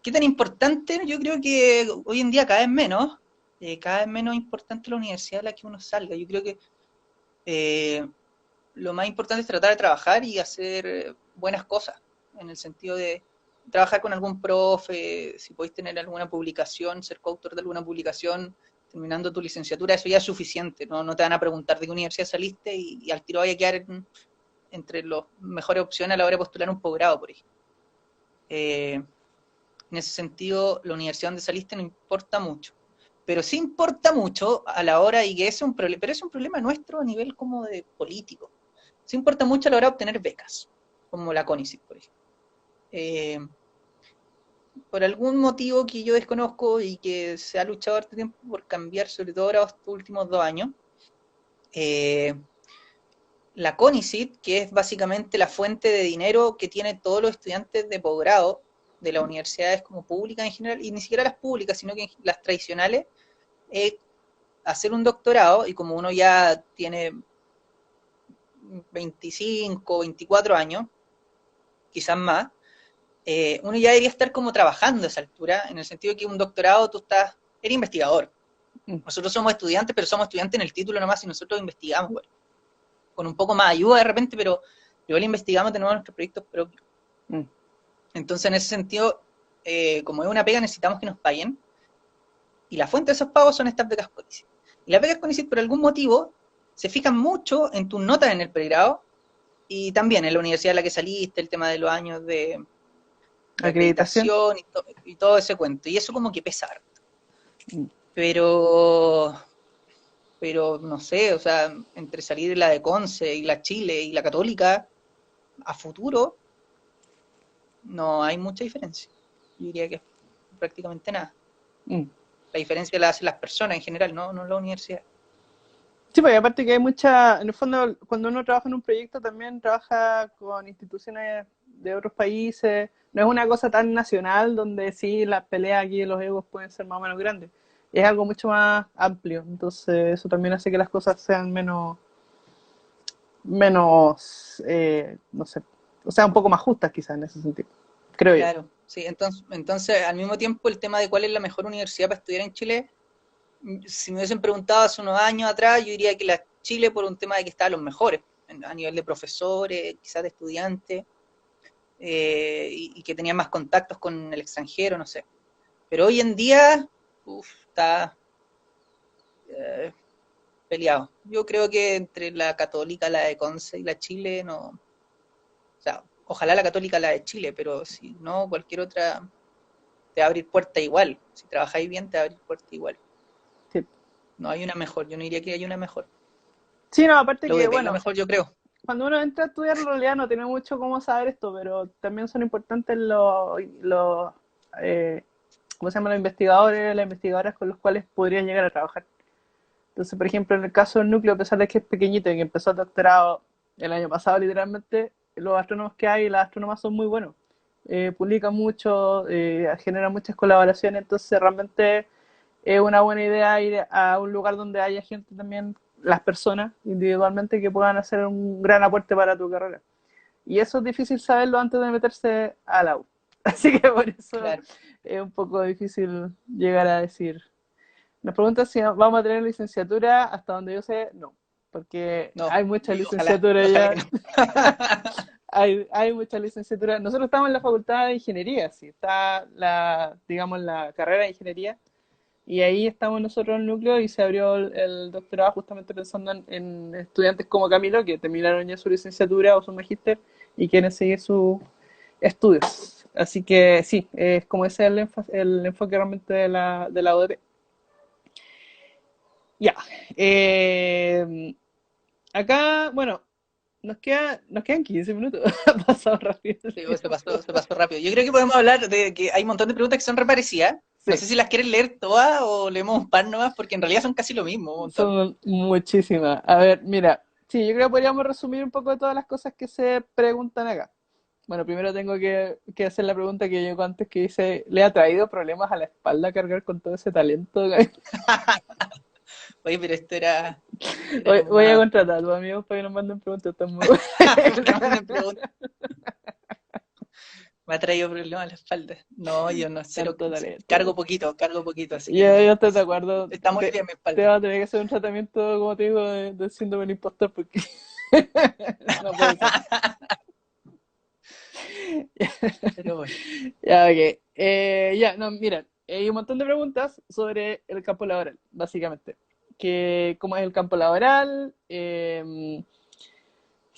¿Qué tan importante? Yo creo que hoy en día cada vez menos importante la universidad a la que uno salga. Yo creo que eh, lo más importante es tratar de trabajar y hacer buenas cosas, en el sentido de trabajar con algún profe, si podéis tener alguna publicación, ser coautor de alguna publicación, terminando tu licenciatura, eso ya es suficiente, no, no te van a preguntar de qué universidad saliste y al tiro vaya a quedar entre las mejores opciones a la hora de postular un posgrado, por ejemplo. En ese sentido, la universidad donde saliste no importa mucho. Pero sí importa mucho a la hora, y que es un problema, pero es un problema nuestro a nivel como de político. Sí importa mucho a la hora de obtener becas, como la CONICET, por ejemplo. Eh, por algún motivo que yo desconozco y que se ha luchado harto tiempo por cambiar, sobre todo ahora estos últimos 2 años, eh, la CONICET, que es básicamente la fuente de dinero que tienen todos los estudiantes de posgrado de las universidades como públicas en general, y ni siquiera las públicas, sino que las tradicionales, hacer un doctorado, y como uno ya tiene 25, 24 años, quizás más, uno ya debería estar como trabajando a esa altura, en el sentido de que un doctorado eres investigador. Mm, Nosotros somos estudiantes, pero somos estudiantes en el título nomás y nosotros investigamos, bueno, con un poco más de ayuda de repente, pero igual investigamos, tenemos nuestros proyectos propios. mm. Entonces, en ese sentido, como es una pega, necesitamos que nos paguen, y la fuente de esos pagos son estas becas CONICET. Y las becas CONICET, por algún motivo, se fijan mucho en tus notas en el pregrado y también en la universidad en la que saliste, el tema de los años de Acreditación. acreditación y todo ese cuento. Y eso como que pesa harto. Mm. Pero, pero no sé, o sea, entre salir de la de Conce y la Chile y la Católica, a futuro no hay mucha diferencia. Yo diría que prácticamente nada. Mm. La diferencia la hacen las personas en general, no la universidad. Sí, pues y aparte que hay mucha, en el fondo, cuando uno trabaja en un proyecto también trabaja con instituciones de otros países, no es una cosa tan nacional donde sí las peleas aquí de los egos pueden ser más o menos grandes, es algo mucho más amplio, entonces eso también hace que las cosas sean menos, no sé, o sea, un poco más justas quizás en ese sentido, creo yo. Claro, sí, entonces al mismo tiempo el tema de cuál es la mejor universidad para estudiar en Chile, si me hubiesen preguntado hace unos años atrás, yo diría que la Chile por un tema de que está a los mejores, a nivel de profesores, quizás de estudiantes, y que tenía más contactos con el extranjero, no sé. Pero hoy en día, está eh, peleado. Yo creo que entre la Católica, la de Conce y la Chile, no, o sea, ojalá la Católica, la de Chile, pero si no, cualquier otra te va a abrir puerta igual. Si trabajáis bien, te va a abrir puerta igual. Sí. No hay una mejor, yo no diría que hay una mejor. Sí, no, aparte La que, UDP es la bueno, mejor, yo creo. cuando uno entra a estudiar en realidad no tiene mucho cómo saber esto, pero también son importantes eh, ¿cómo se llaman? Los investigadores, las investigadoras con los cuales podrías llegar a trabajar. Entonces, por ejemplo, en el caso del núcleo, a pesar de que es pequeñito y que empezó el doctorado el año pasado, literalmente, los astrónomos que hay y las astrónomas son muy buenos. Publican mucho, generan muchas colaboraciones, entonces realmente es una buena idea ir a un lugar donde haya gente también, las personas individualmente, que puedan hacer un gran aporte para tu carrera. Y eso es difícil saberlo antes de meterse a la U. Así que por eso Claro. es un poco difícil llegar a decir. Nos preguntan si vamos a tener licenciatura, hasta donde yo sé, no, porque No, hay muchas y ojalá, licenciaturas ojalá que ya, no. hay muchas licenciaturas. Nosotros estamos en la facultad de ingeniería, sí, está digamos, la carrera de ingeniería, y ahí estamos nosotros en el núcleo y se abrió el doctorado justamente pensando en estudiantes como Camilo, que terminaron ya su licenciatura o su magíster y quieren seguir sus estudios. Así que sí, es como ese es el enfoque realmente de la UDP. Ya. Eh, acá, bueno, nos quedan 15 minutos. Ha pasado rápido el Sí, pues, tiempo. se pasó rápido. Yo creo que podemos hablar de que hay un montón de preguntas que son reparecidas. No Sí, sé si las quieres leer todas o leemos un par nomás, porque en realidad son casi lo mismo, un montón. son muchísimas. A ver, mira, sí, yo creo que podríamos resumir un poco de todas las cosas que se preguntan acá. Bueno, primero tengo que hacer la pregunta que llegó antes que dice, ¿le ha traído problemas a la espalda cargar con todo ese talento? Oye, pero esto era Voy, como voy a más... contratar a tus amigos para que nos manden preguntas, están muy Porque me buenas. hacen preguntas. Me ha traído problemas a la espalda. No, yo no, cero, Tanto talento. cargo poquito, así que Yo no. estoy de acuerdo. Está muy bien mi Te espalda. va a tener que hacer un tratamiento, como te digo, de síndrome del impostor porque no puede ser. Pero bueno, Ya, ok. Ya, no, mira, hay un montón de preguntas sobre el campo laboral, básicamente. ¿Cómo es el campo laboral? Si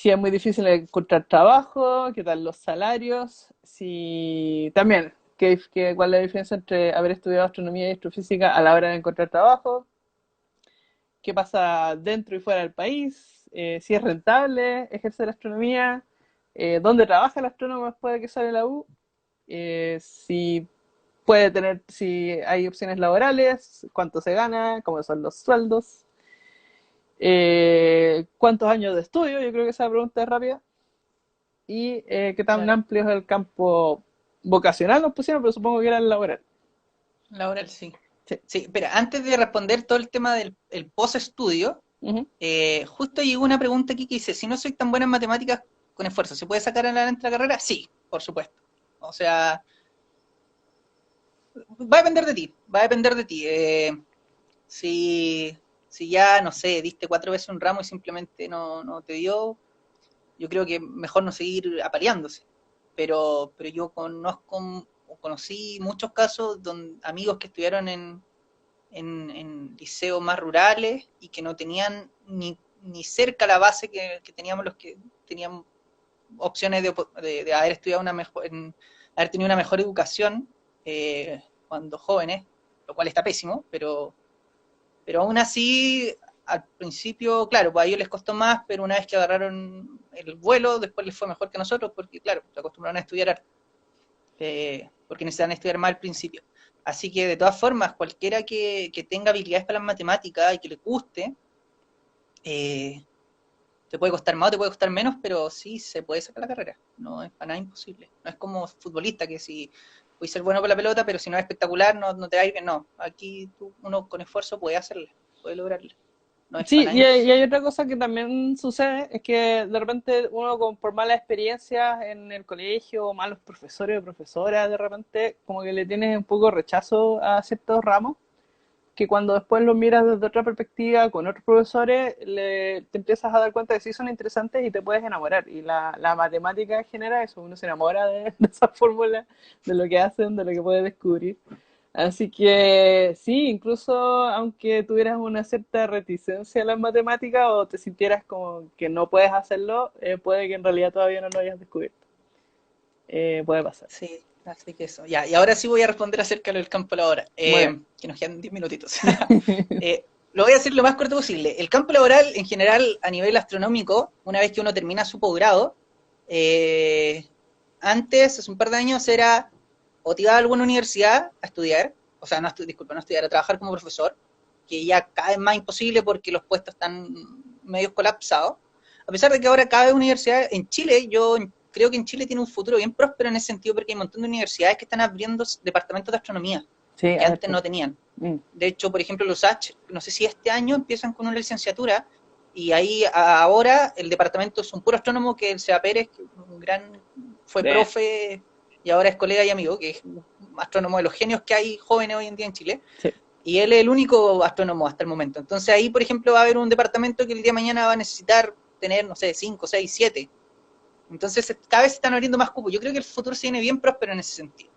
es muy difícil encontrar trabajo, qué tal los salarios, si también, cuál es la diferencia entre haber estudiado astronomía y astrofísica a la hora de encontrar trabajo, qué pasa dentro y fuera del país, si es rentable ejercer astronomía, dónde trabaja el astrónomo después de que sale de la U, si si hay opciones laborales, cuánto se gana, cómo son los sueldos, cuántos años de estudio, yo creo que esa pregunta es rápida, y qué tan claro. amplio es el campo vocacional nos pusieron, pero supongo que era el laboral. Laboral sí. Sí. Sí, pero antes de responder todo el tema del el post-estudio, Ujú. justo llegó una pregunta aquí que dice, si no soy tan buena en matemáticas con esfuerzo, ¿se puede sacar adelante la carrera? Sí, por supuesto. O sea, va a depender de ti, va a depender de ti. Si, si ya, no sé, diste 4 veces un ramo y simplemente no te dio, yo creo que mejor no seguir apareándose. Pero yo conocí muchos casos donde amigos que estudiaron en liceos más rurales y que no tenían ni cerca la base que teníamos los que tenían opciones de haber estudiado haber tenido una mejor educación cuando jóvenes, lo cual está pésimo, pero aún así, al principio, claro, pues a ellos les costó más, pero una vez que agarraron el vuelo, después les fue mejor que a nosotros, porque claro, se acostumbraron a estudiar, porque necesitan estudiar más al principio. Así que de todas formas, cualquiera que tenga habilidades para las matemáticas y que le guste, eh, te puede costar más o te puede costar menos, pero sí se puede sacar la carrera. No es para nada imposible. No es como futbolista que si puedes ser bueno con la pelota, pero si no es espectacular, no te va a ir bien. No, aquí uno con esfuerzo puede hacerla, puede lograrla. No es para Sí, nada y imposible. hay otra cosa que también sucede, es que de repente uno por malas experiencias en el colegio, o malos profesores o profesoras, de repente como que le tienes un poco rechazo a ciertos ramos, que cuando después los miras desde otra perspectiva, con otros profesores, te empiezas a dar cuenta de que sí son interesantes y te puedes enamorar. Y la matemática genera eso, uno se enamora de esa fórmula, de lo que hacen, de lo que puede descubrir. Así que sí, incluso aunque tuvieras una cierta reticencia a las matemáticas o te sintieras como que no puedes hacerlo, puede que en realidad todavía no lo hayas descubierto. Puede pasar. Sí, así que eso. Ya, y ahora sí voy a responder acerca del campo laboral, Muy bien. que nos quedan 10 minutitos. Lo voy a decir lo más corto posible. El campo laboral, en general, a nivel astronómico, una vez que uno termina su posgrado, eh, antes, hace un par de años, era o te iba a alguna universidad a estudiar, o sea, disculpa, no estudiar, a trabajar como profesor, que ya cada vez más imposible porque los puestos están medio colapsados. A pesar de que ahora cada universidad en Chile, yo creo que en Chile tiene un futuro bien próspero en ese sentido porque hay un montón de universidades que están abriendo departamentos de astronomía Sí, que a ver antes tú. no tenían. Mm. De hecho, por ejemplo, los H, no sé si este año empiezan con una licenciatura y ahí ahora el departamento es un puro astrónomo que el Seba Pérez, que fue De, profe y ahora es colega y amigo, que es un astrónomo de los genios que hay jóvenes hoy en día en Chile. sí. Y él es el único astrónomo hasta el momento. Entonces ahí, por ejemplo, va a haber un departamento que el día de mañana va a necesitar tener, no sé, 5, 6, 7. Entonces cada vez se están abriendo más cupos. Yo creo que el futuro se viene bien próspero en ese sentido.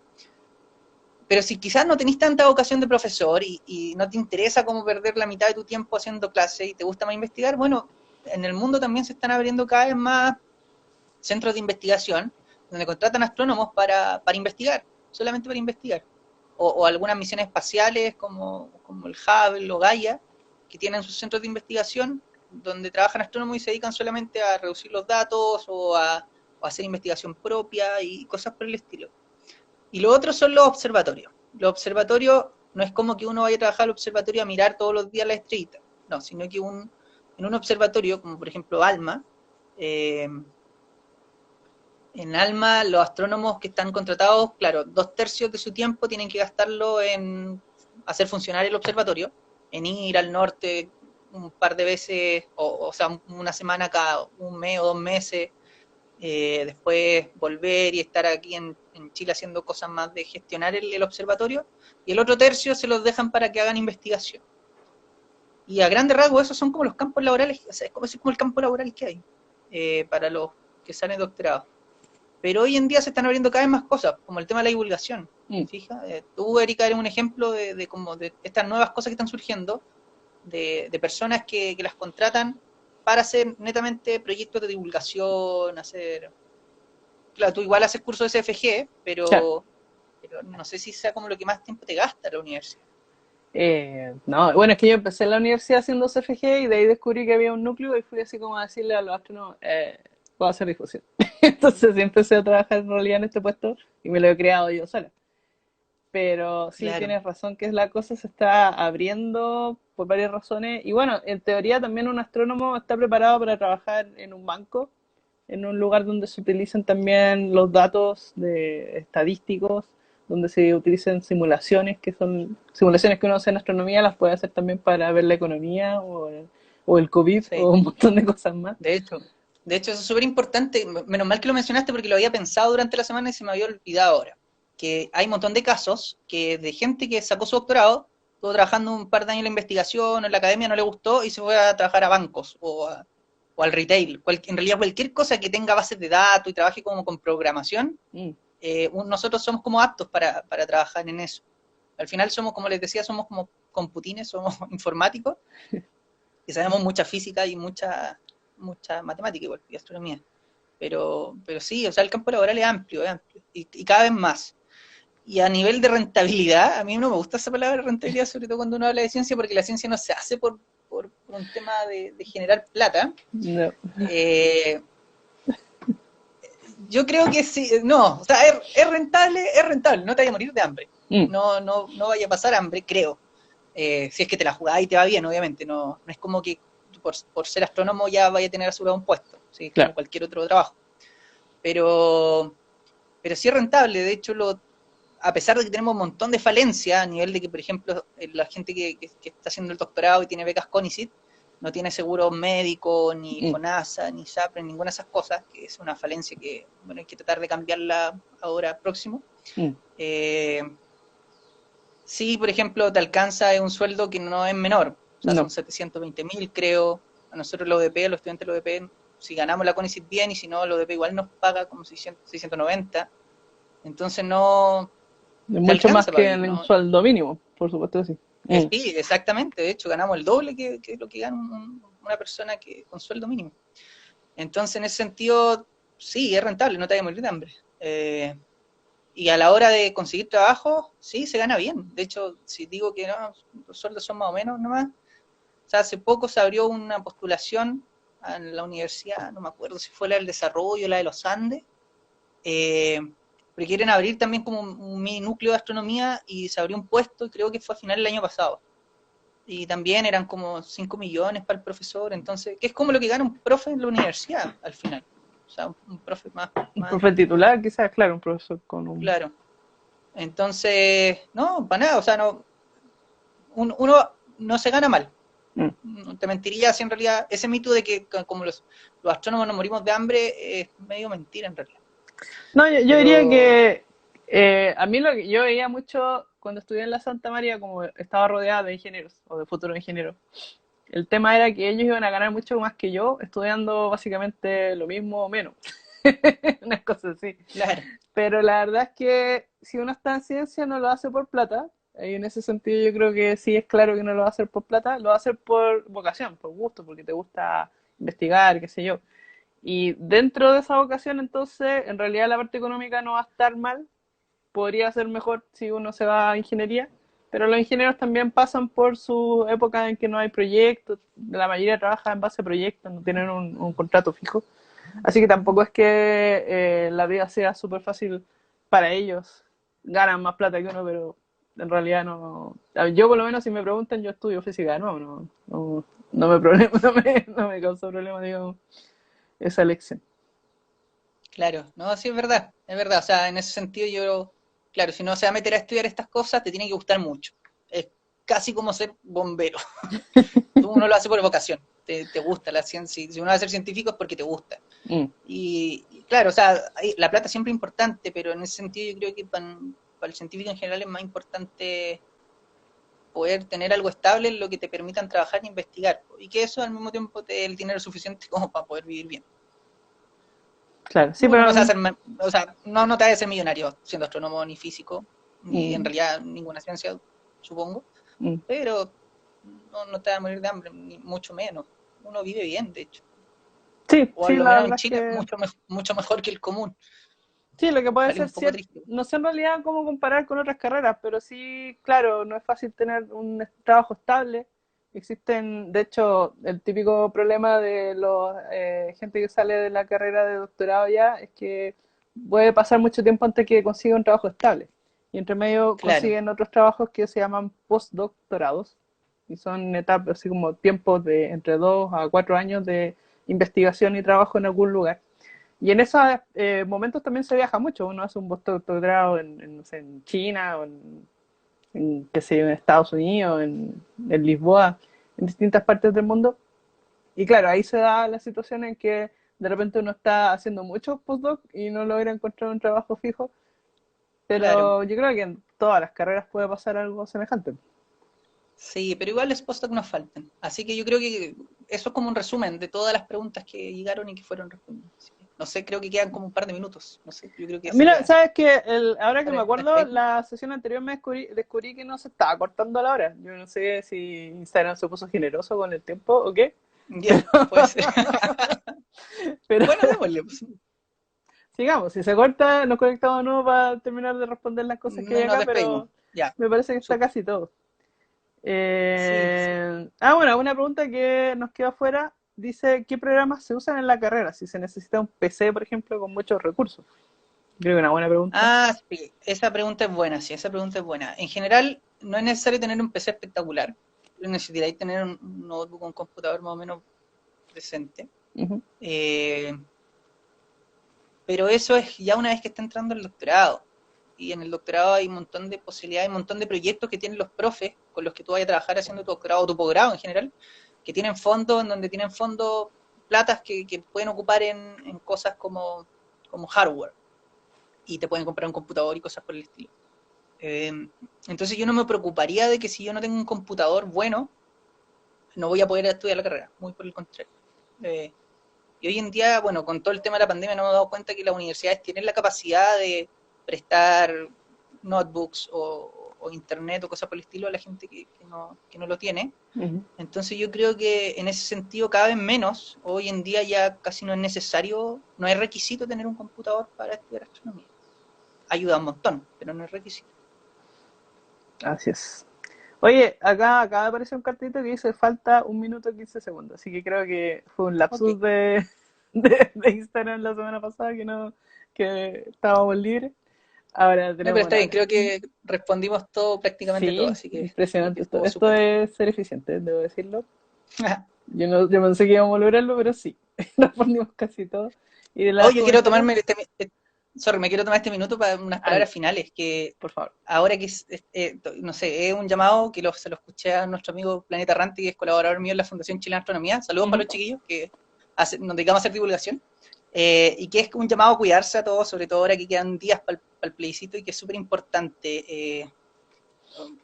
Pero si quizás no tenés tanta vocación de profesor y no te interesa como perder la mitad de tu tiempo haciendo clase y te gusta más investigar, bueno, en el mundo también se están abriendo cada vez más centros de investigación donde contratan astrónomos para investigar, solamente para investigar. O algunas misiones espaciales como el Hubble o Gaia, que tienen sus centros de investigación donde trabajan astrónomos y se dedican solamente a reducir los datos o a hacer investigación propia y cosas por el estilo. Y lo otro son los observatorios. Los observatorios no es como que uno vaya a trabajar al observatorio a mirar todos los días las estrellitas, no, sino que en un observatorio, como por ejemplo ALMA, eh, en ALMA los astrónomos que están contratados, claro, 2/3 de su tiempo tienen que gastarlo en hacer funcionar el observatorio, en ir al norte un par de veces, o sea, una semana cada un mes o 2 meses, después volver y estar aquí en Chile haciendo cosas más de gestionar el observatorio, y el otro tercio se los dejan para que hagan investigación. Y a grandes rasgos esos son como los campos laborales, o sea, es como el campo laboral que hay para los que salen de doctorado. Pero hoy en día se están abriendo cada vez más cosas, como el tema de la divulgación. ¿Fija? Tú, Erika, eres un ejemplo como de estas nuevas cosas que están surgiendo, de personas que las contratan para hacer netamente proyectos de divulgación, hacer... Claro, tú igual haces cursos de SFG, Claro. pero no sé si sea como lo que más tiempo te gasta la universidad. No, bueno, es que yo empecé en la universidad haciendo CFG y de ahí descubrí que había un núcleo y fui así como a decirle a los astrónomos, puedo hacer difusión. Entonces sí empecé a trabajar en realidad en este puesto y me lo he creado yo sola. Pero sí Claro, tienes razón que la cosa se está abriendo por varias razones. Y bueno, en teoría también un astrónomo está preparado para trabajar en un banco, en un lugar donde se utilicen también los datos de estadísticos, donde se utilicen simulaciones, que son simulaciones que uno hace en astronomía, las puede hacer también para ver la economía o el COVID o sí. un montón de cosas más. De hecho, de hecho, eso es súper importante. Menos mal que lo mencionaste porque lo había pensado durante la semana y se me había olvidado ahora. Que hay un montón de casos que de gente que sacó su doctorado, estuvo trabajando un par de años en la investigación, en la academia, no le gustó y se fue a trabajar a bancos o al retail. En realidad, cualquier cosa que tenga bases de datos y trabaje como con programación, Mm, nosotros somos como aptos para trabajar en eso. Al final somos, como les decía, somos como computines, somos informáticos y sabemos mucha física y mucha matemática igual, y astronomía. Pero sí, o sea, el campo laboral es amplio y cada vez más. Y a nivel de rentabilidad, a mí no me gusta esa palabra rentabilidad, sobre todo cuando uno habla de ciencia, porque la ciencia no se hace por un tema de generar plata. no. Eh, yo creo que sí, no, o sea, es rentable, no te vaya a morir de hambre. Mm, No vaya a pasar hambre, creo. Si es que te la jugás y te va bien, obviamente. No es como que por ser astrónomo ya vaya a tener asegurado un puesto, ¿sí? claro. Como cualquier otro trabajo. Pero, pero sí es rentable. De hecho, a pesar de que tenemos un montón de falencias, a nivel de que, por ejemplo, la gente que está haciendo el doctorado y tiene becas CONICET, no tiene seguro médico, ni Mm, FONASA, ni SAPRE, ninguna de esas cosas, que es una falencia que, bueno, hay que tratar de cambiarla ahora próximo. mm, Eh, sí, por ejemplo, te alcanza un sueldo que no es menor, o sea, son no. 720.000, creo. A nosotros los ODP, a los estudiantes de los ODP, si ganamos la CONICET bien y si no, los ODP igual nos paga como 690. Entonces no Es te mucho más alcanza para que vivir, en un ¿no? sueldo mínimo, por supuesto que sí. Mm, Sí, exactamente. De hecho, ganamos el doble que lo que gana una persona con sueldo mínimo. Entonces, en ese sentido, sí, es rentable, no te vayas a morir de hambre. Y a la hora de conseguir trabajo, sí, se gana bien. De hecho, si digo que no, los sueldos son más o menos nomás. O sea, hace poco se abrió una postulación en la universidad, no me acuerdo si fue la del desarrollo, la de los Andes, eh, pero quieren abrir también como un mini núcleo de astronomía y se abrió un puesto y creo que fue a final del año pasado. Y también eran como 5 millones para el profesor, entonces, que es como lo que gana un profe en la universidad al final. O sea, un profe un más, profe titular, quizás, claro, un profesor con un... claro. Entonces, no, para nada, o sea, no, uno no se gana mal. Mm. No te mentiría si en realidad ese mito de que como los astrónomos nos morimos de hambre es medio mentira en realidad. No, yo diría Pero, que a mí lo que yo veía mucho cuando estudié en la Santa María, como estaba rodeada de ingenieros o de futuros ingenieros, el tema era que ellos iban a ganar mucho más que yo estudiando básicamente lo mismo o menos. una cosa así. Claro, Pero la verdad es que si uno está en ciencia no lo hace por plata, y en ese sentido yo creo que sí es claro que no lo va a hacer por plata, lo va a hacer por vocación, por gusto, porque te gusta investigar, qué sé yo. Y dentro de esa vocación, entonces, en realidad la parte económica no va a estar mal, podría ser mejor si uno se va a ingeniería, pero los ingenieros también pasan por su época en que no hay proyectos, la mayoría trabaja en base a proyectos, no tienen un contrato fijo, así que tampoco es que la vida sea súper fácil para ellos, ganan más plata que uno, pero en realidad no, yo por lo menos si me preguntan, yo estudio física, no me, problema, no me causó problema, digamos, esa elección. claro. No, sí es verdad. O sea, en ese sentido yo, claro, si uno se va a meter a estudiar estas cosas, te tiene que gustar mucho. Es casi como ser bombero. Uno lo hace por vocación, te gusta la ciencia. Si uno va a ser científico es porque te gusta. Mm, Y claro, o sea, la plata siempre es importante, pero en ese sentido yo creo que para el científico en general es más importante poder tener algo estable en lo que te permitan trabajar e investigar. Y que eso al mismo tiempo te dé el dinero suficiente como para poder vivir bien. claro, sí, Uno no se va a pero hacer, o sea, no te va a hacer millonario siendo astrónomo ni físico, ni en mm, realidad ninguna ciencia, supongo, mm. pero no te va a morir de hambre, ni mucho menos. Uno vive bien, de hecho. Sí, O a sí, lo la menos en verdad es Chile, que mucho mejor que el común. sí, lo que puede Vale, ser un poco cierto, triste. no sé en realidad cómo comparar con otras carreras, pero sí, claro, no es fácil tener un trabajo estable. Existen, de hecho, el típico problema de los gente que sale de la carrera de doctorado ya es que puede pasar mucho tiempo antes que consiga un trabajo estable. Y entre medio Claro, consiguen otros trabajos que se llaman postdoctorados y son etapas así como tiempos de entre 2 a 4 años de investigación y trabajo en algún lugar. Y en esos momentos también se viaja mucho. Uno hace un postdoctorado no sé, en China o qué sé yo, en Estados Unidos, en Lisboa, en distintas partes del mundo. Y claro, ahí se da la situación en que de repente uno está haciendo muchos postdoc y no logra encontrar un trabajo fijo. claro. Pero yo creo que en todas las carreras puede pasar algo semejante. Sí, pero igual los postdocs nos faltan. Así que yo creo que eso es como un resumen de todas las preguntas que llegaron y que fueron respondidas. Así que, no sé, creo que quedan como un par de minutos. No sé, yo creo que Mira, sería sabes que ahora que me para acuerdo, despedirnos. la sesión anterior descubrí que no se estaba cortando a la hora. Yo no sé si Instagram se puso generoso con el tiempo o qué, pero, Ya, puede ser. pero Bueno, démosle, pues. sigamos. Si se corta, nos conectamos de nuevo para terminar de responder las cosas que hay Nos acá, despedimos. pero Ya, me parece que está súper. casi todo. Sí, sí. Bueno, una pregunta que nos queda afuera dice, ¿qué programas se usan en la carrera? Si se necesita un PC, por ejemplo, con muchos recursos. Creo que una buena pregunta. Ah, sí, esa pregunta es buena, sí, esa pregunta es buena. En general, no es necesario tener un PC espectacular. Necesitaréis tener un notebook, un computador más o menos decente. Ujú, Eh, pero eso es ya una vez que está entrando el doctorado. Y en el doctorado hay un montón de posibilidades, un montón de proyectos que tienen los profes con los que tú vayas a trabajar haciendo tu doctorado o tu posgrado en general, que tienen fondos, en donde tienen fondos, platas que pueden ocupar en cosas como hardware. Y te pueden comprar un computador y cosas por el estilo. Eh, entonces yo no me preocuparía de que si yo no tengo un computador bueno, no voy a poder estudiar la carrera, muy por el contrario. Eh, y hoy en día, bueno, con todo el tema de la pandemia no me he dado cuenta que las universidades tienen la capacidad de prestar notebooks o internet o cosas por el estilo a la gente que no lo tiene. ujú. Entonces yo creo que en ese sentido cada vez menos, hoy en día ya casi no es necesario, no es requisito tener un computador para estudiar astronomía. Ayuda un montón, pero no es requisito. Así es. Oye, acá acaba de aparecer un cartelito que dice falta 1 minuto 15 segundos, así que creo que fue un Ok. lapsus de Instagram la semana pasada que estábamos libres. Ahora No, pero tenemos está una bien, hora. creo que respondimos todo, prácticamente todo, Sí, así que impresionante esto. estuvo Esto súper. es ser eficiente, debo decirlo. Yo pensé que íbamos a lograrlo, pero sí, respondimos casi todo. Y de Oh, las yo quiero comentarios, tomarme sorry, me quiero tomar este minuto para unas Al, palabras finales, que por favor. ahora que no sé, es un llamado que se lo escuché a nuestro amigo Planeta Ranti, que es colaborador mío en la Fundación Chilena de Astronomía. Saludos para Ujú. los chiquillos que nos dedicamos a hacer divulgación. Y que es un llamado a cuidarse a todos, sobre todo ahora que quedan días para el plebiscito y que es súper importante.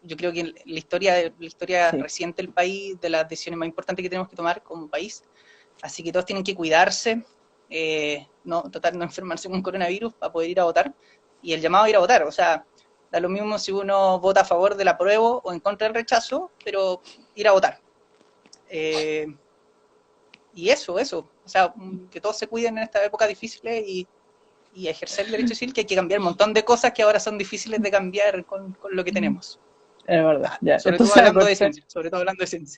Yo creo que la historia Sí, reciente del país, de las decisiones más importantes que tenemos que tomar como país. Así que todos tienen que cuidarse, no, tratar de no enfermarse con coronavirus para poder ir a votar, y el llamado a ir a votar, o sea, da lo mismo si uno vota a favor del apruebo o en contra del rechazo, pero ir a votar. Y eso, o sea, que todos se cuiden en esta época difícil y ejercer el derecho civil, que hay que cambiar un montón de cosas que ahora son difíciles de cambiar con lo que tenemos. Es verdad, ya. Sobre todo Entonces, hablando de ciencia, sobre todo hablando de ciencia.